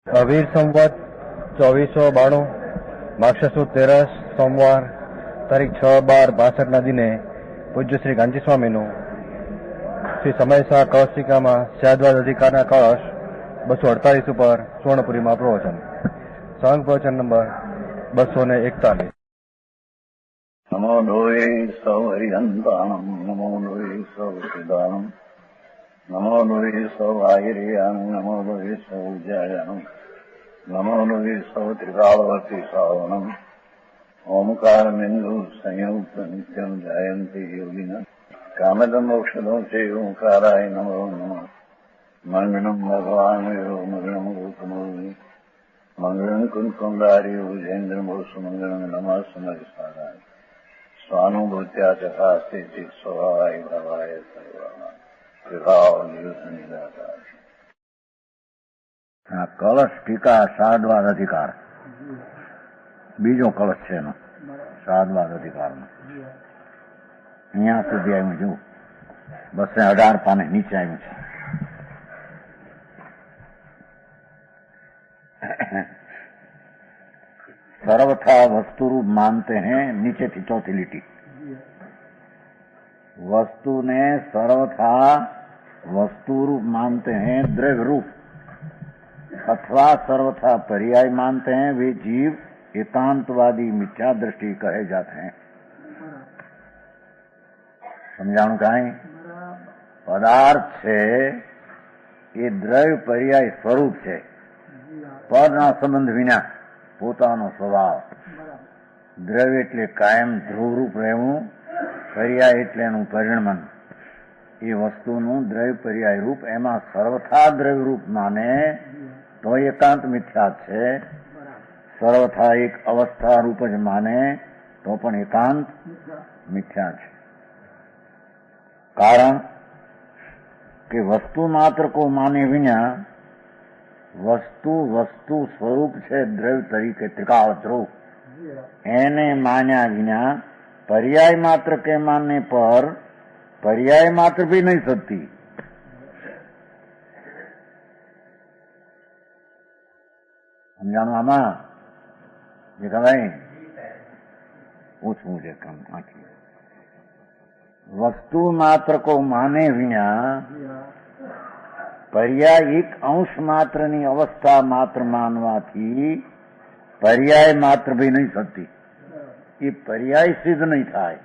અવીર સંવત 2492 માક્ષર સુદ 13 સોમવાર તારીખ 6/12/62 દિને પૂજ્ય શ્રી કાંચી સ્વામીનું શ્રી સમયસા કળશિકામાં સ્યાદવાદ અધિકારના કળશ 248 ઉપર સુવર્ણપુરીમાં પ્રવચન. સંઘ પ્રવચન નંબર 241. નમો લોહે સૌ હરિહંતાણમ નમો લોહે સૌ સિદાનમ નમો લોહે સૌ આયર્યાન નમો લોહે સૌ જયાનમ નમો લોહે સૌ ત્રિકાળવતી સાવનમ ઓમકાર બિંદુ સંયુક્ત નિત્યમ જયંતિ યોગિન કામદમ મોક્ષદો છે ઓંકારાય નમો નમઃ. મંગળમ ભગવાન યો મંગળમ ગૌતમોનિ મંગળમ કુંકુંડારી ભુજેન્દ્ર મોસુ મંગળમ નમઃ સમયસારાય સ્વાનુભૂત્યા ચકાસ્તે ચિત સ્વભાવાય ભવાય સર્વમાં વિભાવ નિદાતા. આ કળશ ટીકા સાદવાદ અધિકાર બીજો કળશ છે એનો સાદવાદ અધિકારનો. અહીંયા સુધી આવ્યું છું 218 પાને નીચે આવ્યું છે. सर्वथा वस्तु रूप मानते हैं, नीचे थी चौथी लिटी. वस्तु ने सर्वथा वस्तु रूप मानते हैं द्रव्य रूप, अथवा सर्वथा पर्याय मानते हैं, वे जीव एकांतवादी मिथ्या दृष्टि कहे जाते हैं. समझाणु काई पदार्थ છે એ દ્રવ્ય પર્યાય સ્વરૂપ છે. પદના સંબંધ વિના પોતાનો સ્વભાવ. દ્રવ્ય એટલે કાયમ ધ્રુવરૂપ રહેવું, પર્યાય એટલે એનું પરિણમન. એ વસ્તુનું દ્રવ્ય પર્યાય રૂપ, એમાં સર્વથા દ્રવ્ય રૂપ માને તો એકાંત મિથ્યા છે. સર્વથા એક અવસ્થા રૂપ જ માને તો પણ એકાંત મિથ્યા છે. કારણ કે વસ્તુ માત્ર કો માને વિના વસ્તુ વસ્તુ સ્વરૂપ છે દ્રવ્ય તરીકે ત્રિકાળ ધ્રુવ, એને માન્યા વિના पर्याय मात्र के मानने पर पर्याय मात्र भी नहीं सकती. समझाना आमा देखा भाई पूछूं मुझे कम आखिर वस्तु मात्र को माने विना पर्याय एक अंश मात्रनी अवस्था मात्र मानवाथी पर्याय मात्र भी नहीं सकती. એ પર્યાય સિદ્ધ નહીં થાય.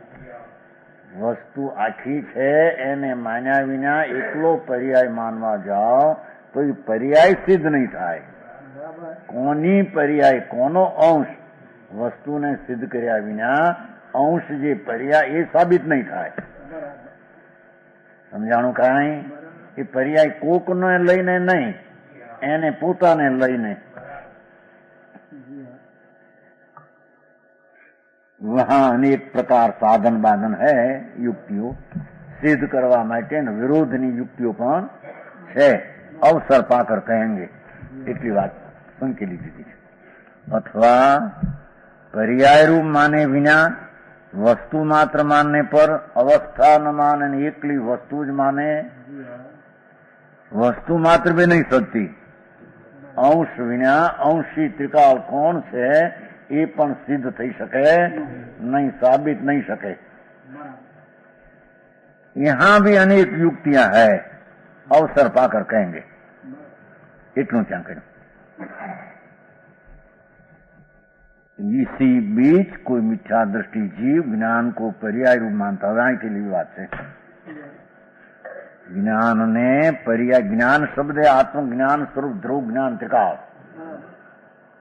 વસ્તુ આખી છે એને માન્યા વિના એકલો પર્યાય માનવા જાઓ તો એ પર્યાય સિદ્ધ નહીં થાય. કોની પર્યાય, કોનો અંશ વસ્તુને સિદ્ધ કર્યા વિના અંશ જે પર્યાય એ સાબિત નહીં થાય. સમજાણું કાંઈ? એ પર્યાય કોકને લઈને નહીં, એને પોતાને લઈને. वहां अनेक प्रकार साधन बाधन है, युक्तियों सिद्ध करवा माटे विरोधनी युक्तियों पण है. अवसर पाकर कहेंगे એટલી વાત સંકેલી દીધી છે. अथवा पर्याय रूप माने विना वस्तु मात्र मानने पर अवस्था न माने, एकली वस्तु ज माने वस्तु मात्र भी नहीं सकती. अंश विना अंशी त्रिकाल कौन છે એ પણ સિદ્ધ થઈ શકે नहीं, साबित नहीं सके. यहां भी अनेक युक्तियां है, अवसर पाकर कहेंगे. इतनु क्या करें. इसी बीच कोई मिथ्या दृष्टि जीव ज्ञान को पर्याय रूप मानता है के लिए बात है. ज्ञान ने पर्याय, ज्ञान शब्द है आत्मज्ञान स्वरूप ध्रुव ज्ञान त्रिकाल.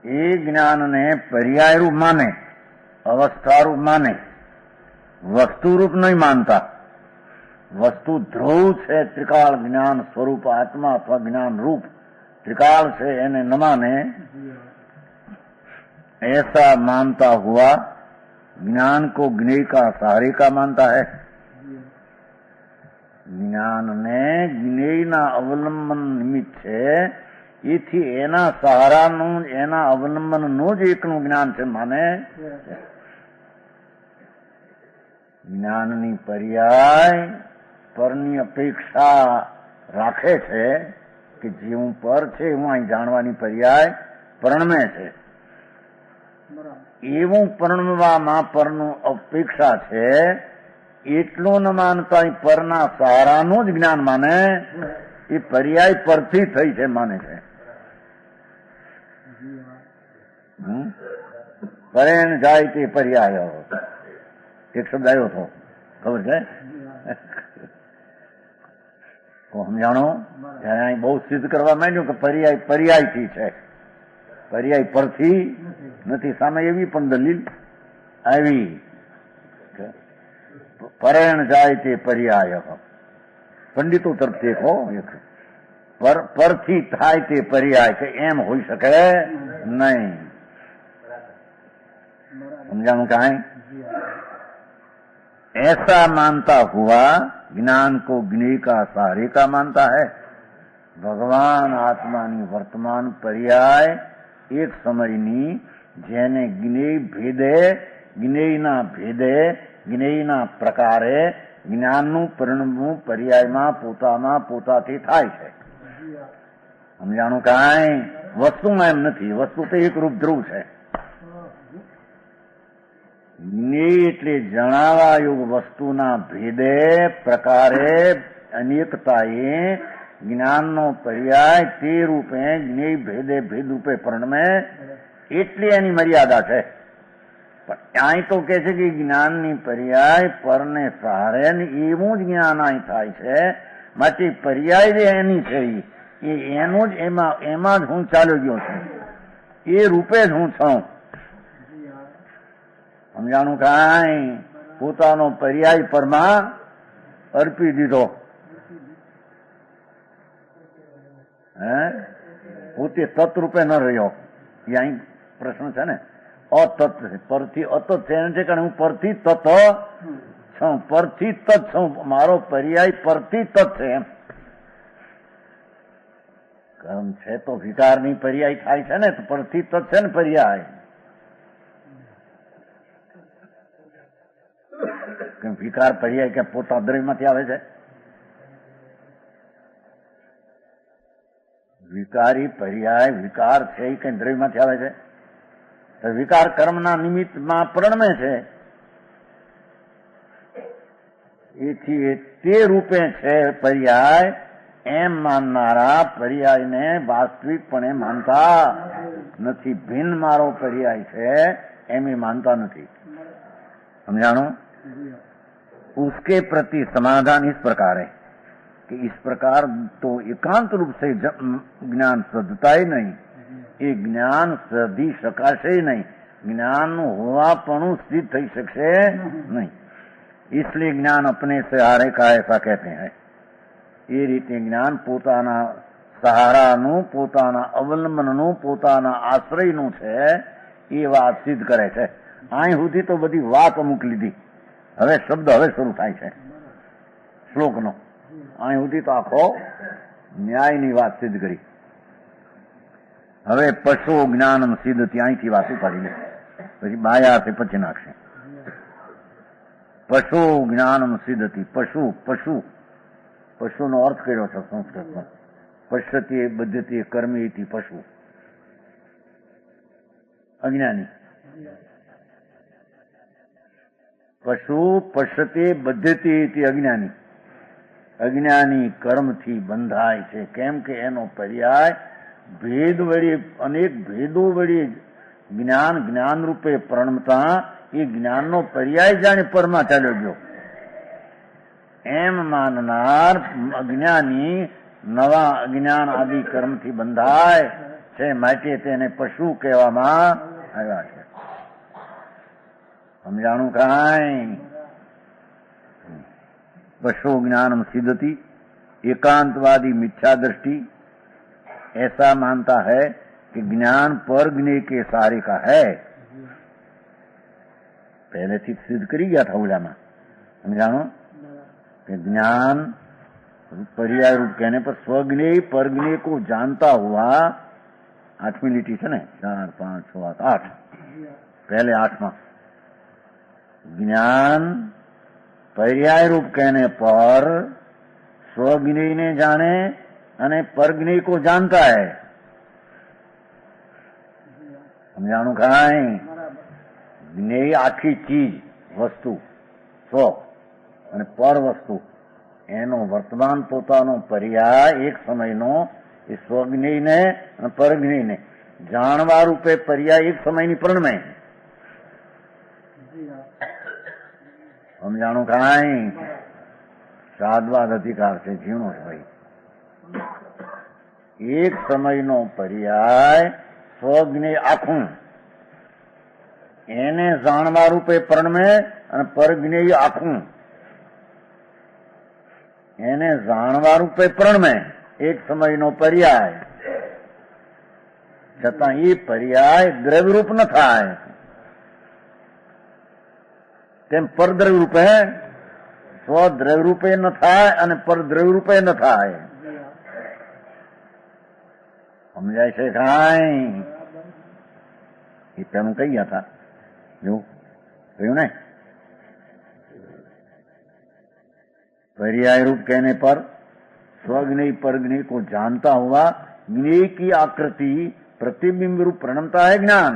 એ જ્ઞાન ને પર્યાય રૂપ માને, અવસ્થા રૂપ માને, વસ્તુ રૂપ નહીં માનતા. વસ્તુ ધ્રુવ છે ત્રિકાળ જ્ઞાન સ્વરૂપ આત્મા અથવા જ્ઞાન રૂપ त्रिकाल से એને न माने. ऐसा मानता हुआ ज्ञान को ज्ञेय का सहारे का मानता है. ज्ञान ने ज्ञेय ना अवलंबन निमित्त છે, એથી એના સહારાનું, એના અવલંબનનું જ એકનું જ્ઞાન છે માને. જ્ઞાનની પર્યાય પરની અપેક્ષા રાખે છે કે જે હું પર છે હું અહીં જાણવાની પર્યાય પરણમે છે. એવું પરણવામાં પરનું અપેક્ષા છે એટલું ન માનતા પરના સહારાનું જ જ્ઞાન માને, એ પર્યાય પરથી થઈ છે માને છે. પરેણ જાય તે પર્યાય એક શબ્દ આવ્યો હતો, ખબર છે? સમજાણો? ત્યારે અહીં બહુ સિદ્ધ કરવા માંડ્યું કે પર્યાય પર્યાયથી છે, પર્યાય પરથી નથી. સામે એવી પણ દલીલ આવી, પરેણ જાય તે પર્યાય. પંડિતો તરફથી પરથી થાય તે પર્યાય કે એમ હોઈ શકે નહીં. समझाऊं क्या है? ऐसा मानता हुआ ज्ञान को ज्ञेय का सहारे का मानता है. ભગવાન આત્માની વર્તમાન પર્યાય એક સમયની જેને જ્ઞેય ભેદે, જ્ઞેયના ભેદે, જ્ઞેયના પ્રકારે જ્ઞાનનું પરિણમવું પર્યાયમાં પોતામાં પોતાથી થાય છે. સમજાણું કાંઈ? વસ્તુમાં એમ નથી, વસ્તુ તો એક રૂપ ધ્રુવ છે. જ્ઞેય એટલે જણાવા યોગ વસ્તુના ભેદે પ્રકારે અનેકતાએ જ્ઞાનનો પર્યાય તે રૂપે જ્ઞેય ભેદે ભેદ રૂપે પરણમે એટલી એની મર્યાદા છે. પણ અહીં તો કે છે કે જ્ઞાનની પર્યાય પરને સહારે ને એવું જ જ્ઞાન અહીં થાય છે. માટે પર્યાય જે એની છે એ એનું જ એમાં જ હું ચાલ્યો ગયો છું, એ રૂપે જ હું છું. સમજાણું કાંઈ? પોતાનો પર્યાય પરમાં અર્પી દીધો. પોતે તત્રૂપે ન રહ્યો. એ અહીં પ્રશ્ન છે ને. અતત પરથી અતત છે એમ છે કારણ હું પરથી તત છું, પરથી તત છું. મારો પર્યાય પરથી તત છે એમ. કર્મ છે તો વિકારની પર્યાય થાય છે ને, તો પરથી તત છે ને પર્યાય. વિકાર પર્યાય કે પોતા દ્રવ્યમાંથી આવે છે? વિકારી પર્યાય વિકાર છે એ કઈ દ્રવ્યમાંથી આવે છે? તો વિકાર કર્મના નિમિત્તમાં પરણમે છે. એથી તે રૂપે છે પર્યાય એમ માનનારા પર્યાયને વાસ્તવિકપણે માનતા નથી. ભિન્ન મારો પર્યાય છે એમ એ માનતા નથી. समझानो? उसके प्रति समाधान इस प्रकार है कि इस प्रकार तो एकांत रूप से ज्ञान सदता ही नहीं, ये ज्ञान सधी शकाशे ही नहीं, ज्ञान होवापणु सिद्ध थई शकशे नहीं. इसलिए ज्ञान अपने सहारे का ऐसा कहते हैं. ये रीते ज्ञान પોતાના સહારાનું, પોતાના અવલંબનનું, પોતાના આશ્રયનું છે એ વાત સિદ્ધ કરે છે. અહીં સુધી તો બધી વાત અમુક લીધી, હવે શબ્દ હવે શરૂ થાય છે શ્લોકનો. અહીં સુધી તો આખો ન્યાયની વાત સિદ્ધ કરી. હવે પશુ જ્ઞાનમ સિદ્ધથી અહીંથી વાત ઉપાડી લે, પછી બાયાથી પછી નાખશે. પશુ જ્ઞાનમ સિદ્ધથી. પશુ પશુ પશુનો અર્થ કર્યો છે સંસ્કૃતમાં. પશ્યતિ બદ્ધતિ કર્મેથી પશુ. અજ્ઞાની. પશુ પશ્યતે બદ્ધતે અજ્ઞાની. અજ્ઞાની કર્મથી બંધાય છે. કેમ કે એનો પર્યાય ભેદ વળી, અનેક ભેદો વળી જ્ઞાન જ્ઞાન રૂપે પરણમતા એ જ્ઞાનનો પર્યાય જાણે પરમાં ચાલ્યો ગયો એમ માનનાર અજ્ઞાની નવા અજ્ઞાન આદિ કર્મથી બંધાય છે. માટે તેને પશુ કહેવામાં આવ્યા છે. समझाणु काई? पशु ज्ञानम सिद्धति. एकांतवादी मिथ्या दृष्टि ऐसा मानता है कि ज्ञान पर ज्ञेय के सहारे का है. पहले से सिद्ध करी गया था उलामा. समझाणु कि ज्ञान पर्याय रूप कहने पर स्वज्ञेय परज्ञेय को जानता हुआ. 8वीं લીટી છે ને, 4, 5, 6, 8. पहले 8માં ज्ञान पर्याय रूप कहने पर स्वज्ञेय ने जाने અને परग्नेय को जानता है। समझाणु काई ज्ञेय आखी चीज वस्तु स्व અને પર વસ્તુ એનો વર્તમાન પોતાનો પર્યાય એક સમયનો એ સ્વજ્ઞેયને અને પરજ્ઞેયને જાણવા રૂપે પર્યાય એક સમયની પ્રણમે સમજાણું કાંઈ સાદવાદ અધિકાર છે ઝીણો છે ભાઈ એક સમયનો પર્યાય સ્વજ્ઞેય આખું એને જાણવા રૂપે પ્રણમે અને પરજ્ઞેય આખું એને જાણવા રૂપે પ્રણમે એક સમયનો પર્યાય છતાં એ પર્યાય દ્રવ્યરૂપ ન થાય તેમ પરદ્રવ્ય રૂપે સ્વદ્રવ્ય રૂપે ન થાય અને પરદ્રવ્ય રૂપે ન થાય સમજાય છે કાંઈ એ પેલું કઈ ગયા હતા જો કહ્યું ને पर्याय रूप कहने पर स्वज्ञेय परज्ञेय को जानता हुआ ज्ञेय की आकृति प्रतिबिंब रूप प्रणमता है ज्ञान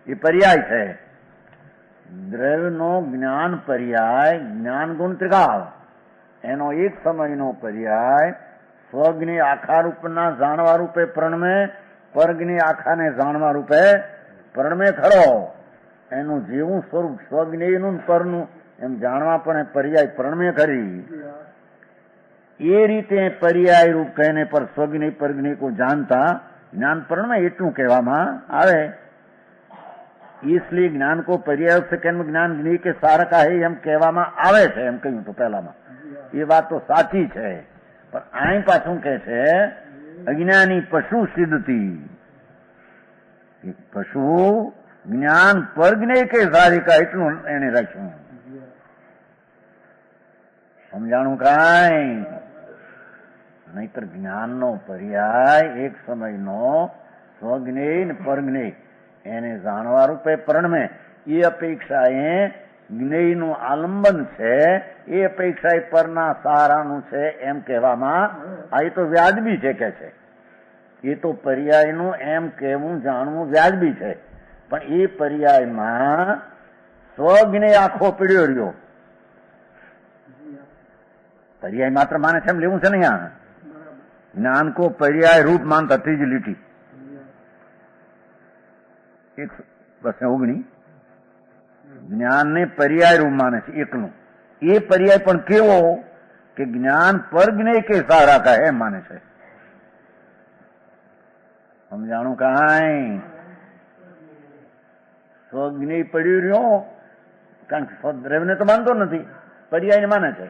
ये पर्याय है द्रव्य नो ज्ञान पर्याय ज्ञान गुण त्रिकाल एनो एक समय नो पर्याय स्वज्ञेय आखा रूपना जाणवा रूपे प्रणमे परज्ञेय आखा ने जाणवा रूपे प्रणमे खरो एनु जेवुं स्वरूप स्वज्ञेय नु परनु એમ જાણવા પણ પર્યાય પ્રણમે ખરી એ રીતે પર્યાય રૂપ કહેને પર સ્વજ્ઞેય પરજ્ઞેય को जानता ज्ञान प्रणमे એટલું કહેવામાં આવે इसलिए ज्ञान को पर्याय से कहने ज्ञान ज्ञेय के सारका है એમ કહેવામાં આવે છે એમ કહ્યું તો પહેલામાં એ વાત તો સાચી છે પણ અહીં પાછું કહે છે અજ્ઞાની પશુ સિદ્ધતી પશુ જ્ઞાન પરજ્ઞેય કે સારિકા એટલું એને રાખ્યું સમજાણું કાંઈ નહીતર જ્ઞાનનો પર્યાય એક સમયનો સ્વજ્ઞેય ને પરજ્ઞેય એને જાણવા રૂપે પ્રણમે એ અપેક્ષાએ જ્ઞેયનું આલંબન છે એ અપેક્ષાએ પરના સહારાનું છે એમ કહેવામાં આ એ તો વ્યાજબી છે કે છે એ તો પર્યાયનું એમ કહેવું જાણવું વ્યાજબી છે પણ એ પર્યાયમાં સ્વજ્ઞેય આખો પીડ્યો રહ્યો पर्याय मात्र माने છે એમ લેવું છે ને यहाँ ज्ञान को पर्याय रूप मानता ત્રીજી લીટી એક બસ ઓગણી જ્ઞાન ને પર્યાય રૂપ માને છે એકનું એ પર્યાય પણ કેવો કે જ્ઞાન પરજ્ઞેય કે સહારા का है માને છે સમજાણું કાંઈ સ્વજ્ઞેય પડ્યું રહ્યો કારણ કે સ્વદ્રવ્યને તો માનતો નથી પર્યાયને માને છે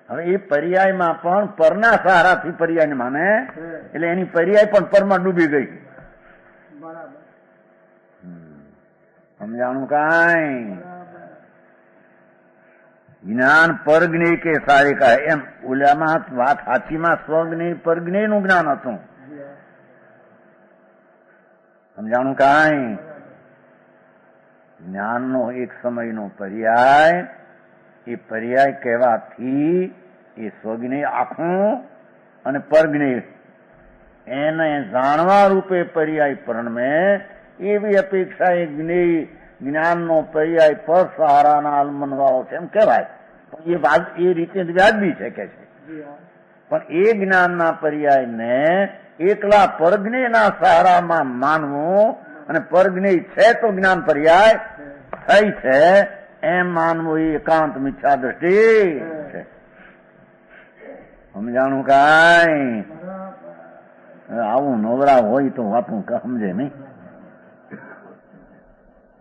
હવે એ પર્યાયમાં પણ પરના સહારાથી પર્યાયને માને એટલે એની પર્યાય પણ પરમાં ડૂબી ગઈ સમજાણું કાંઈ જ્ઞાન પરજ્ઞેય કે સારિકા એમ ઓલામાં વાત સાચીમાં સ્વજ્ઞેય પરજ્ઞેયનું જ્ઞાન હતું સમજાણું કાંઈ જ્ઞાનનો એક સમયનો પર્યાય એ પર્યાય કહેવાથી એ સ્વજ્ઞેય આખું અને પરજ્ઞેય એને જાણવા રૂપે પર્યાય પ્રણમે એવી અપેક્ષા એ જ્ઞેય જ્ઞાનનો પર્યાય પર સહારાના આલમનવાળો છે એમ કહેવાય પણ એ વાત એ રીતે વ્યાજબી છે કે છે પણ એ જ્ઞાનના પર્યાયને એકલા પરજ્ઞેયના સહારામાં માનવું અને પરજ્ઞેય છે તો જ્ઞાન પર્યાય થઈ છે એમ માનવું એ એકાંત મિથ્યા દ્રષ્ટિ છે સમજાણું કાંઈ આવું નવરા હોય તો વાતું સમજે નહીં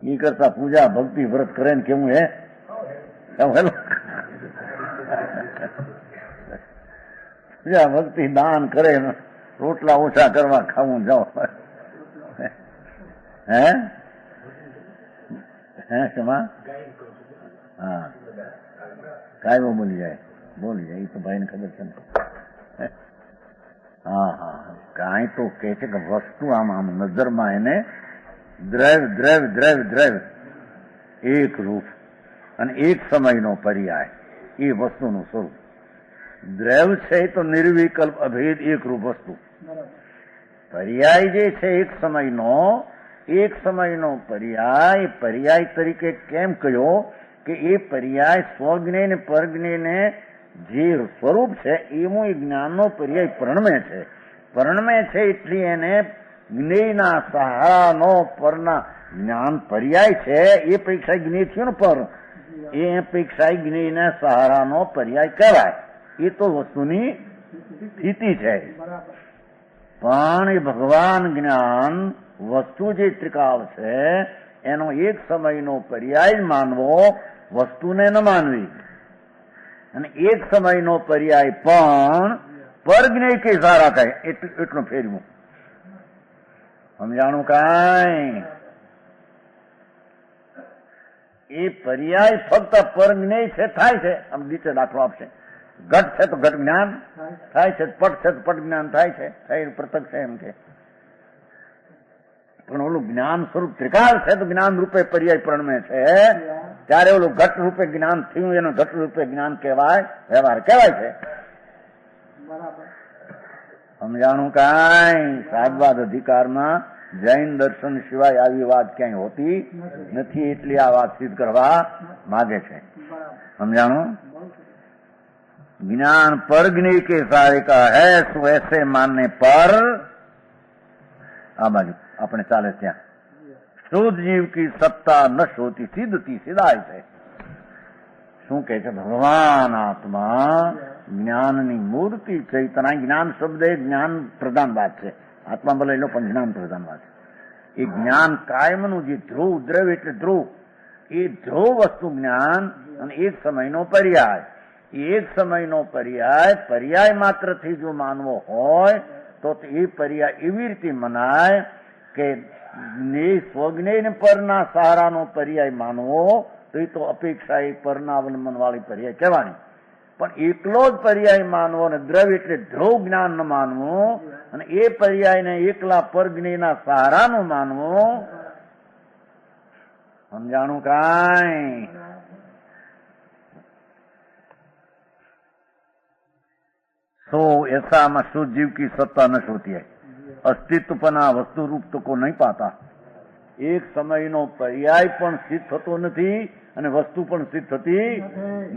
એ કરતા પૂજા ભક્તિ વ્રત કરે ને કેવું હે પૂજા ભક્તિ દાન કરે રોટલા ઓછા કરવા ખાવું જાઓ હે હે શેમાં હા કાયમો બોલી જાય એ તો ભાઈને ખબર છે ને હા હા કાંઈ તો કે છે કે વસ્તુ આમ આમ નજરમાં એને દ્રવ્ય દ્રવ્ય દ્રવ્ય દ્રવ્ય એક રૂપ અને એક સમયનો પર્યાય એ વસ્તુનું સ્વરૂપ દ્રવ્ય છે તો નિર્વિકલ્પ અભેદ એકરૂપ વસ્તુ. પર્યાય જે છે એક સમયનો પર્યાય તરીકે કેમ કહ્યો કે એ પર્યાય સ્વજ્ઞેય ને પરજ્ઞેયને જે સ્વરૂપ છે એવું એ જ્ઞાનનો પર્યાય પરણમે છે એટલે એને જ્ઞેયના સહારાનો પરના જ્ઞાન પર્યાય છે. એ પૈક્ષા જ્ઞેય થયું ને પર એ અપેક્ષા જ્ઞેયના સહારાનો પર્યાય કહેવાય. એ તો વસ્તુની સ્થિતિ છે. પણ એ ભગવાન જ્ઞાન વસ્તુ જે ત્રિકાળ છે એનો એક સમયનો પર્યાય માનવો, વસ્તુને ન માનવી. અને એક સમયનો પર્યાય પણ પરજ્ઞેય કે સારા થાય એટલું ફેરવું. સમજાણું કાંઈ? એ પર્યાય ફક્ત પરજ્ઞેય છે થાય છે. આમ નીચે દાખલો આપશે. ઘટ છે તો ઘટ જ્ઞાન થાય છે, પટ છે તો પટ જ્ઞાન થાય છે, પ્રત્યક્ષ છે એમ કે. પણ ઓલું જ્ઞાન સ્વરૂપ ત્રિકાળ છે તો જ્ઞાન રૂપે પર્યાય પરણમે છે. ત્યારે ઓલું ઘટ રૂપે જ્ઞાન થયું એનું ઘટ રૂપે જ્ઞાન કહેવાય, વ્યવહાર કહેવાય છે. સમજાણું કાંઈ? સાહેબવાદ અધિકારમાં જૈન દર્શન સિવાય આવી વાત ક્યાંય હોતી નથી. એટલી આ વાત સિદ્ધ કરવા માગે છે. સમજાણું? ज्ञान पर ज्ञेय के सारे का है सो ऐसे मानने पर आ बाजू अपने चाले ત્યાં શુદ્ધ જીવ की सत्ता न होती सिद्धती सिद्धाय છે. શું કહે છે? ભગવાન આત્મા જ્ઞાનની મૂર્તિ ચૈતન્ય. જ્ઞાન શબ્દ એ જ્ઞાન પ્રધાન વાત છે. આત્મા ભલે એનો પણ જ્ઞાન પ્રધાન વાત છે. એ જ્ઞાન કાયમનું જે ધ્રુવ, દ્રવ એટલે ધ્રુવ, એ ધ્રુવ વસ્તુ જ્ઞાન અને એક સમયનો પર્યાય. એક સમયનો પર્યાય માત્રથી જો માનવો હોય તો એ પર્યાય એવી રીતે મનાય કે સ્વજ્ઞેય પરના સહારાનો પર્યાય માનવો તો એ તો અપેક્ષા એ પરના અવલંબન વાળી પર્યાય કહેવાની. પણ એકલો જ પર્યાય માનવો અને દ્રવ્ય એટલે ધ્રુવ જ્ઞાન ન માનવું અને એ પર્યાયને એકલા પરજ્ઞેયના સહારાનું માનવું. સમજાણું કાંઈ? तो ऐसा में शुद्ध जीव की सत्ता न होती है. अस्तित्वपना वस्तु रूप तो को नहीं पाता. एक समयનો પર્યાય પણ સિદ્ધ થતો નથી અને વસ્તુ પણ સિદ્ધ થતી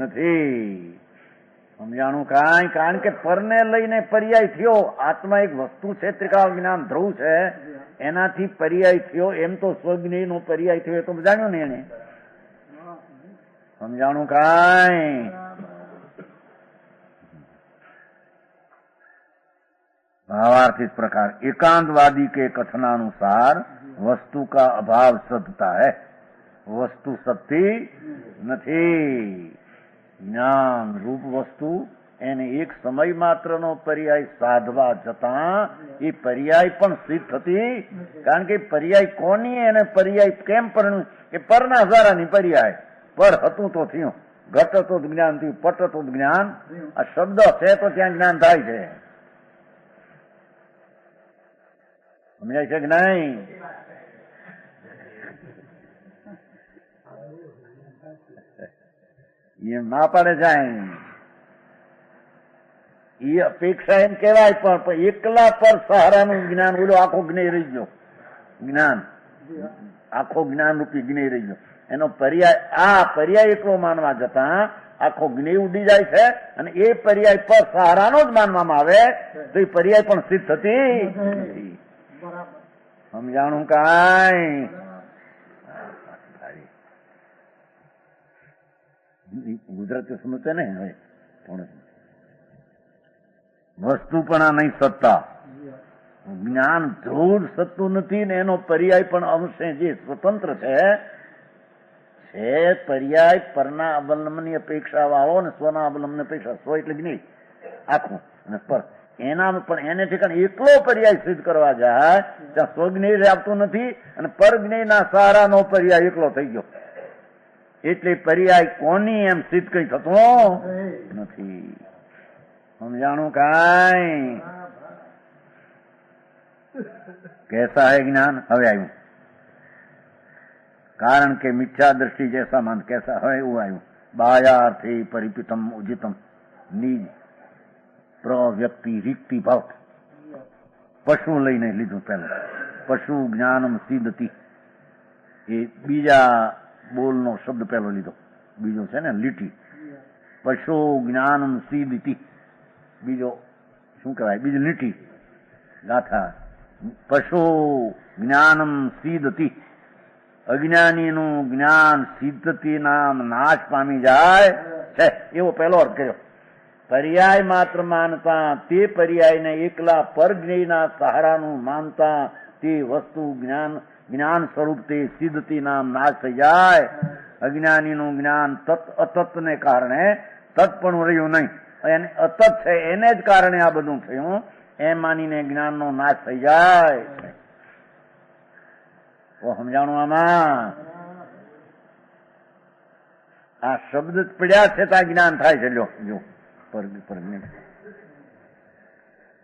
નથી. સમજાણું કાંઈ? કારણ કે પરને લઈને પર્યાય થયો. આત્મા એક વસ્તુ છે, ત્રિકાળ જ્ઞાન ધ્રુવ છે, એનાથી પર્યાય થયો. એમ તો સ્વજ્ઞેયનો પર્યાય થયો તો જાણ્યો ને એને. સમજાણું કાંઈ? भावार्थ इस प्रकार एकांतवादी के कथनानुसार वस्तु का अभाव सत्ता है. वस्तु सत्य નથી. જ્ઞાન રૂપ વસ્તુ એને એક સમય માત્રનો પર્યાય સાધવા જતા એ પર્યાય પણ સિદ્ધ થતી. કારણ કે પર્યાય કોની એને પર્યાય કેમ પરણ્યું કે પરના હજારાની પર્યાય. પર હતું તો થયું, ઘટ હતો જ્ઞાન થયું, પટ હતો જ્ઞાન. આ શબ્દ છે તો ત્યાં જ્ઞાન થાય છે. સમજાય છે કે નહીં? એમ ના પાડે જાય. એ અપેક્ષા એમ કેવાય પણ એકલા પર સહારાનું જ્ઞાન ઓલો આખો જ્ઞેય રહી ગયો. જ્ઞાન આખો જ્ઞાન રૂપી જ્ઞેય રહી ગયો. એનો પર્યાય આ પર્યાય એકલો માનવા જતા આખો જ્ઞેય ઉડી જાય છે અને એ પર્યાય પર સહારાનો જ માનવામાં આવે તો એ પર્યાય પણ સિદ્ધ થતી. સમજાણું કાંઈ? ગુજરાતી સમજते નહીં હવે વસ્તુપણા નહીં સત્તા. જ્ઞાન ધ્રુવ સત્તું નથી ને એનો પર્યાય પણ અંશે જે સ્વતંત્ર છે પર્યાય પરના અવલંબનની અપેક્ષા વાળો ને સ્વના અવલંબન અપેક્ષા. સ્વ એટલે જ્ઞેય આખું અને પર એના પણ એને ઠેકાણે એકલો પર્યાય સિદ્ધ કરવા જાય ત્યાં સ્વજ્ઞેય આવતું નથી અને પરજ્ઞેયના સહારાનો પર્યાય એકલો થઈ ગયો. એટલે પર્યાય કોની એમ સિદ્ધ કઈ થતો નથી. સમજાણું કાંઈ? कैसा है ज्ञान? હવે આવ્યું. કારણ કે મિથ્યા દ્રષ્ટિ જૈસા માન कैसा है એવું આવ્યું. બાહ્યાર્થી પરિપિતમ ઉજિતમ નીજ પ્રવ્યક્તિ રીક્તિ ભાવ. પશુ લઈને લીધું પહેલું. પશુ જ્ઞાનમ સિદ્ધતિ એ બીજા બોલનો શબ્દ પહેલો લીધો. બીજો છે ને લીટી. પશુ જ્ઞાનમ સિદ્ધતિ બીજો શું કહેવાય? બીજી લીટી ગાથા. પશુ જ્ઞાનમ સિદ્ધતિ અજ્ઞાનીનું જ્ઞાન સિદ્ધતિ નામ નાશ પામી જાય છે એવો પહેલો અર્થ કર્યો. પર્યાય માત્ર માનતા તે પર્યાયને એકલા પરજ્ઞેયના સહારાનું માનતા તે વસ્તુ જ્ઞાન સ્વરૂપ તે સિદ્ધતિ નામ નાશ થઈ જાય. અજ્ઞાનીનું જ્ઞાન અતત્વને કારણે તત્પણું રહ્યું નહીં, એને અતત છે એને જ કારણે આ બધું થયું એમ માનીને જ્ઞાનનો નાશ થઈ જાય. સમજાણું આમાં? આ શબ્દ જ પડ્યા છે ત્યાં જ્ઞાન થાય છે. જો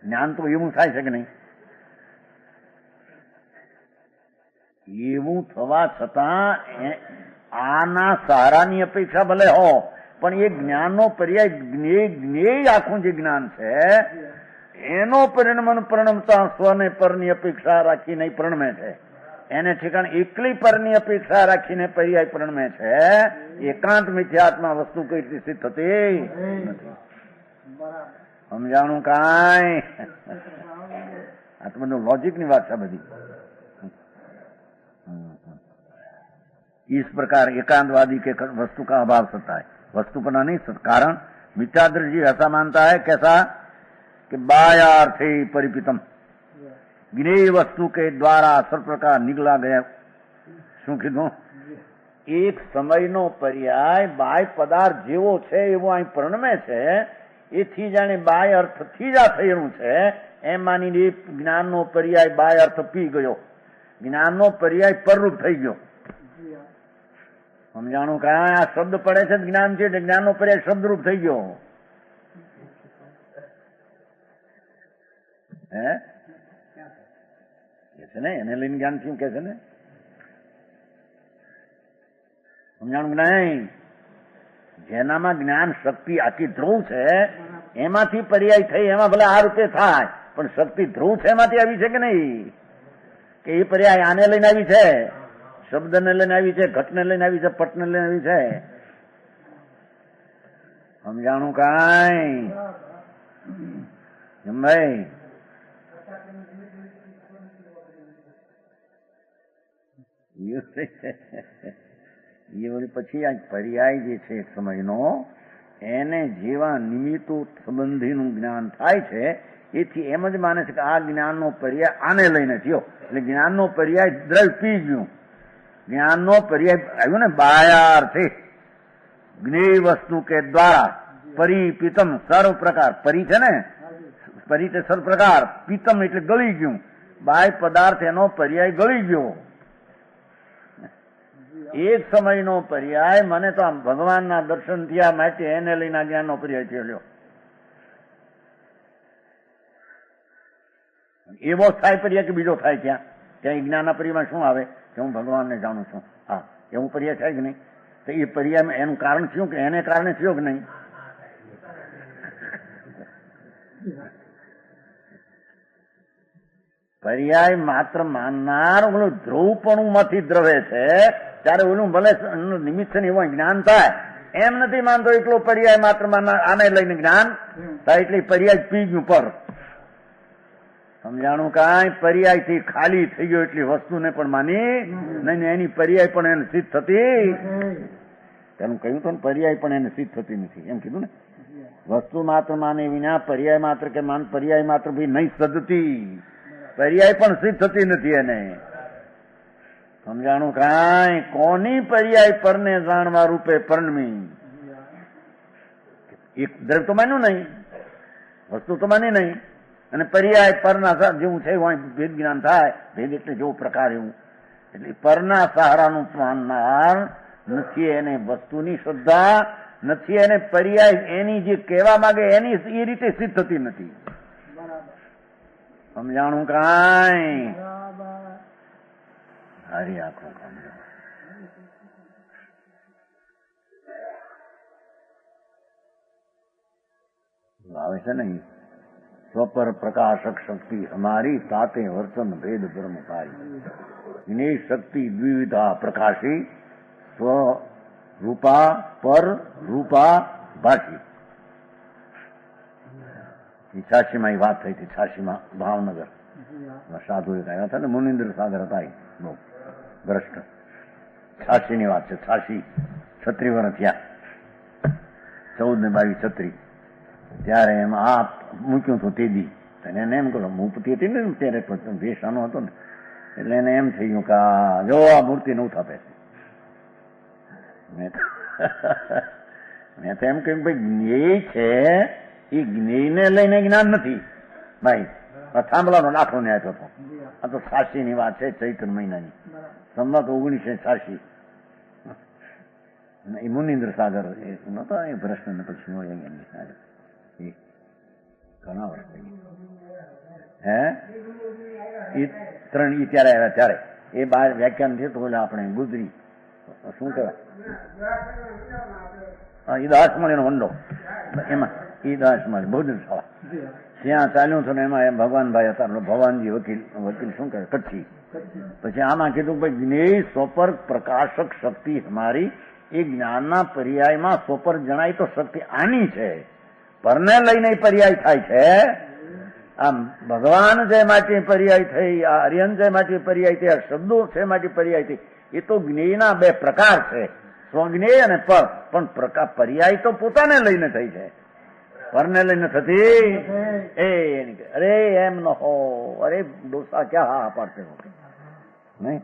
જ્ઞાન તો એવું થાય છે કે નહીં? એવું થવા છતાં આના સહારાની અપેક્ષા ભલે હો, પણ એ જ્ઞાનનો પર્યાય જ્ઞેય આખું જે જ્ઞાન છે એનો પરિણમન પ્રણમતા સ્વને પરની અપેક્ષા રાખીને પ્રણમે છે. એને ઠેકાણ એકલી પરની અપેક્ષા રાખીને પર્યાય પ્રણમે છે. એકાંત મિથ્યાત્મા વસ્તુ કઈ રીતે સિદ્ધ થતી નથી. સમજાણું કાંઈ? આ તો બધું लॉजिक ની વાત છે બધી. इस प्रकार एकांतवादी के वस्तु का अभाव सत्ता है, वस्तु पर नहीं सत्ता. कारण मिथ्यादृष्टि ऐसा मानता है कैसा कि बाह्यार्थे परिपितम ज्ञेय वस्तु के द्वारा सर्व प्रकार निकला गया. શું કીધું? એક સમયનો પર્યાય બાહ્ય પદાર્થ જેવો છે એવો અહીં પ્રણમે છે. એથી જાણે બાહ્ય અર્થથી જ આ થયેલું છે એમ માનીને જ્ઞાનનો પર્યાય બાહ્ય અર્થ પી ગયો. જ્ઞાનનો પર્યાય પરરૂપ થઈ ગયો. સમજાણું? કાંઈ? આ શબ્દ પડે છે જ્ઞાન છે એટલે જ્ઞાનનો પર્યાય શબ્દરૂપ થઈ ગયો. હે કે છે ને એને લઈને જ્ઞાન થયું કે છે ને? સમજાણું નહીં? જેનામાં જ્ઞાન શક્તિ આખી ધ્રુવ છે એમાંથી પર્યાય થઈ, એમાં ભલે આ રૂપે થાય પણ શક્તિ ધ્રુવ છે એમાંથી આવી છે કે નહીં? કે એ પર્યાય આને લઈને આવી છે, શબ્દને લઈને આવી છે, ઘટને લઈને આવી છે, પટને લઈને આવી છે. સમજાણું કાંઈ? એમ ભાઈ એ વળી પછી આ પર્યાય જે છે એક સમયનો એને જેવા નિમિત્તો સંબંધીનું જ્ઞાન થાય છે એથી એમ જ માને છે કે આ જ્ઞાનનો પર્યાય આને લઈને થયો. એટલે જ્ઞાનનો પર્યાય દ્રવ્ય પી ગયું. જ્ઞાનનો પર્યાય આવ્યું ને બાહ્યાર્થે જ્ઞેય વસ્તુ કે દ્વારા પરિપિતમ સર્વ પ્રકાર. પરી છે ને, પરી તે સર્વ પ્રકાર, પિતમ એટલે ગળી ગયું. બાહ્ય પદાર્થ એનો પર્યાય ગળી ગયો. એક સમયનો પર્યાય મને તો આમ ભગવાનના દર્શન થયા માટે એને લઈને જ્ઞાનનો પર્યાય થયો. એવો થાય પર્યાય કે બીજો થાય? ત્યાં જ્ઞાનના પર્યાયમાં શું આવે કે હું ભગવાનને જાણું છું. હા, એવું પર્યાય થાય કે નહીં? તો એ પર્યાયમાં એનું કારણ થયું કે એને કારણે થયો કે નહીં? પર્યાય માત્ર માનનાર ઓલું ધ્રુવપણું માંથી દ્રવે છે ત્યારે ઓલું ભલે નિમિત્ત છે ને એવું જ્ઞાન થાય એમ નથી માનતો. એટલો પર્યાય માત્ર માનનાર આને લઈને જ્ઞાન થાય એટલે પર્યાય પી ગયું. પર સમજાણું કાંઈ? પર્યાયથી ખાલી થઈ ગયો એટલી વસ્તુને પણ માની નહીં, એની પર્યાય પણ એને સિદ્ધ થતી. તેનું કહ્યું તો પર્યાય પણ એને સિદ્ધ થતી નથી એમ કીધું ને. વસ્તુ માત્ર માને વિના પર્યાય માત્ર કે માન પર્યાય માત્ર ભાઈ નહીં સદતી. પર્યાય પણ સિદ્ધ થતી નથી એને. સમજાણું કાંઈ? કોની પર્યાય પરને જાણવા રૂપે પરણમી. એક દ્રવ્ય તો માન્યું નહીં, વસ્તુ તો માની નહીં, અને પર્યાય પરના જેવું છે ભેદ જ્ઞાન થાય. ભેદ એટલે જેવો પ્રકાર એવું. એટલે પરના સહારાનું માનનાર નથી. એને વસ્તુની શ્રદ્ધા નથી. એને પર્યાય એની જે કહેવા માંગે એની એ રીતે સિદ્ધ થતી નથી. સમજાણું કાંઈ? હારી આંખો આવે છે ને स्वपर प्रकाशक शक्ति हमारी ताते वर्तन भेद ब्रह्म पाई ज्ञेय शक्ति द्विविधा प्रकाशी स्व रूपा पर रूपा भाषी 86 માં વાત થઈ હતી 86 માં ભાવનગર સાધુ એક આવ્યા હતા ને મુનિન્દ્ર સાગર હતા બહુ ભ્રષ્ટ 86 ની વાત છે 86 36 વર્ષ થયા 14 ને 22 36 ત્યારે એમ આ મૂક્યું હતું તે દી એને એમ કહ્યું મૂર્તિ હતી ને ત્યારે વેશાનો હતો ને એટલે એને એમ થઈ ગયું કે જો આ મૂર્તિ નવું થાપે મેં તો એમ કહ્યું ભાઈ જ્ઞેય છે એ જ્ઞેયને લઈને જ્ઞાન નથી ભાઈ થાંભલાનો દાખલો ને આપ્યો હતો આ તો 86 ની વાત છે ચૈત્ર મહિનાની સંવત 1986 એ મુનિન્દ્ર સાગર નતો એ પ્રશ્ન પછી ઘણા વર્ષ થઈ હે એ ત્રણ ઈ ત્યારે આવ્યા ત્યારે એ બાર વ્યાખ્યાન થયું તો બોલે આપણે ગુજરી શું કહેવાય એ 10 મળીનો વંડો એમાં એ 10 મળી બહુજન સભા ત્યાં ચાલ્યું હતું ને એમાં એમ ભગવાનભાઈ હતા ભગવાનજી વકીલ શું કહે કચ્છી પછી આમાં કીધું ભાઈ જ્ઞેય સ્વપર પ્રકાશક શક્તિ અમારી એ જ્ઞાનના પર્યાયમાં સ્વપર જણાય તો શક્તિ આની છે પરને લઈને પર્યાય થાય છે આમ ભગવાન જે માટે પર્યાય થઈ આ આર્યન જે માટે પર્યાય થઈ આ શબ્દો છે માટે પર્યાય થઈ એ તો જ્ઞેયના બે પ્રકાર છે સ્વજ્ઞેય અને પર પણ પર્યાય તો પોતાને લઈને થઈ છે પરને લઈને થતી એ અરે એમ ન હો અરે ડોસા ક્યાં હા પાડતે હો નહીં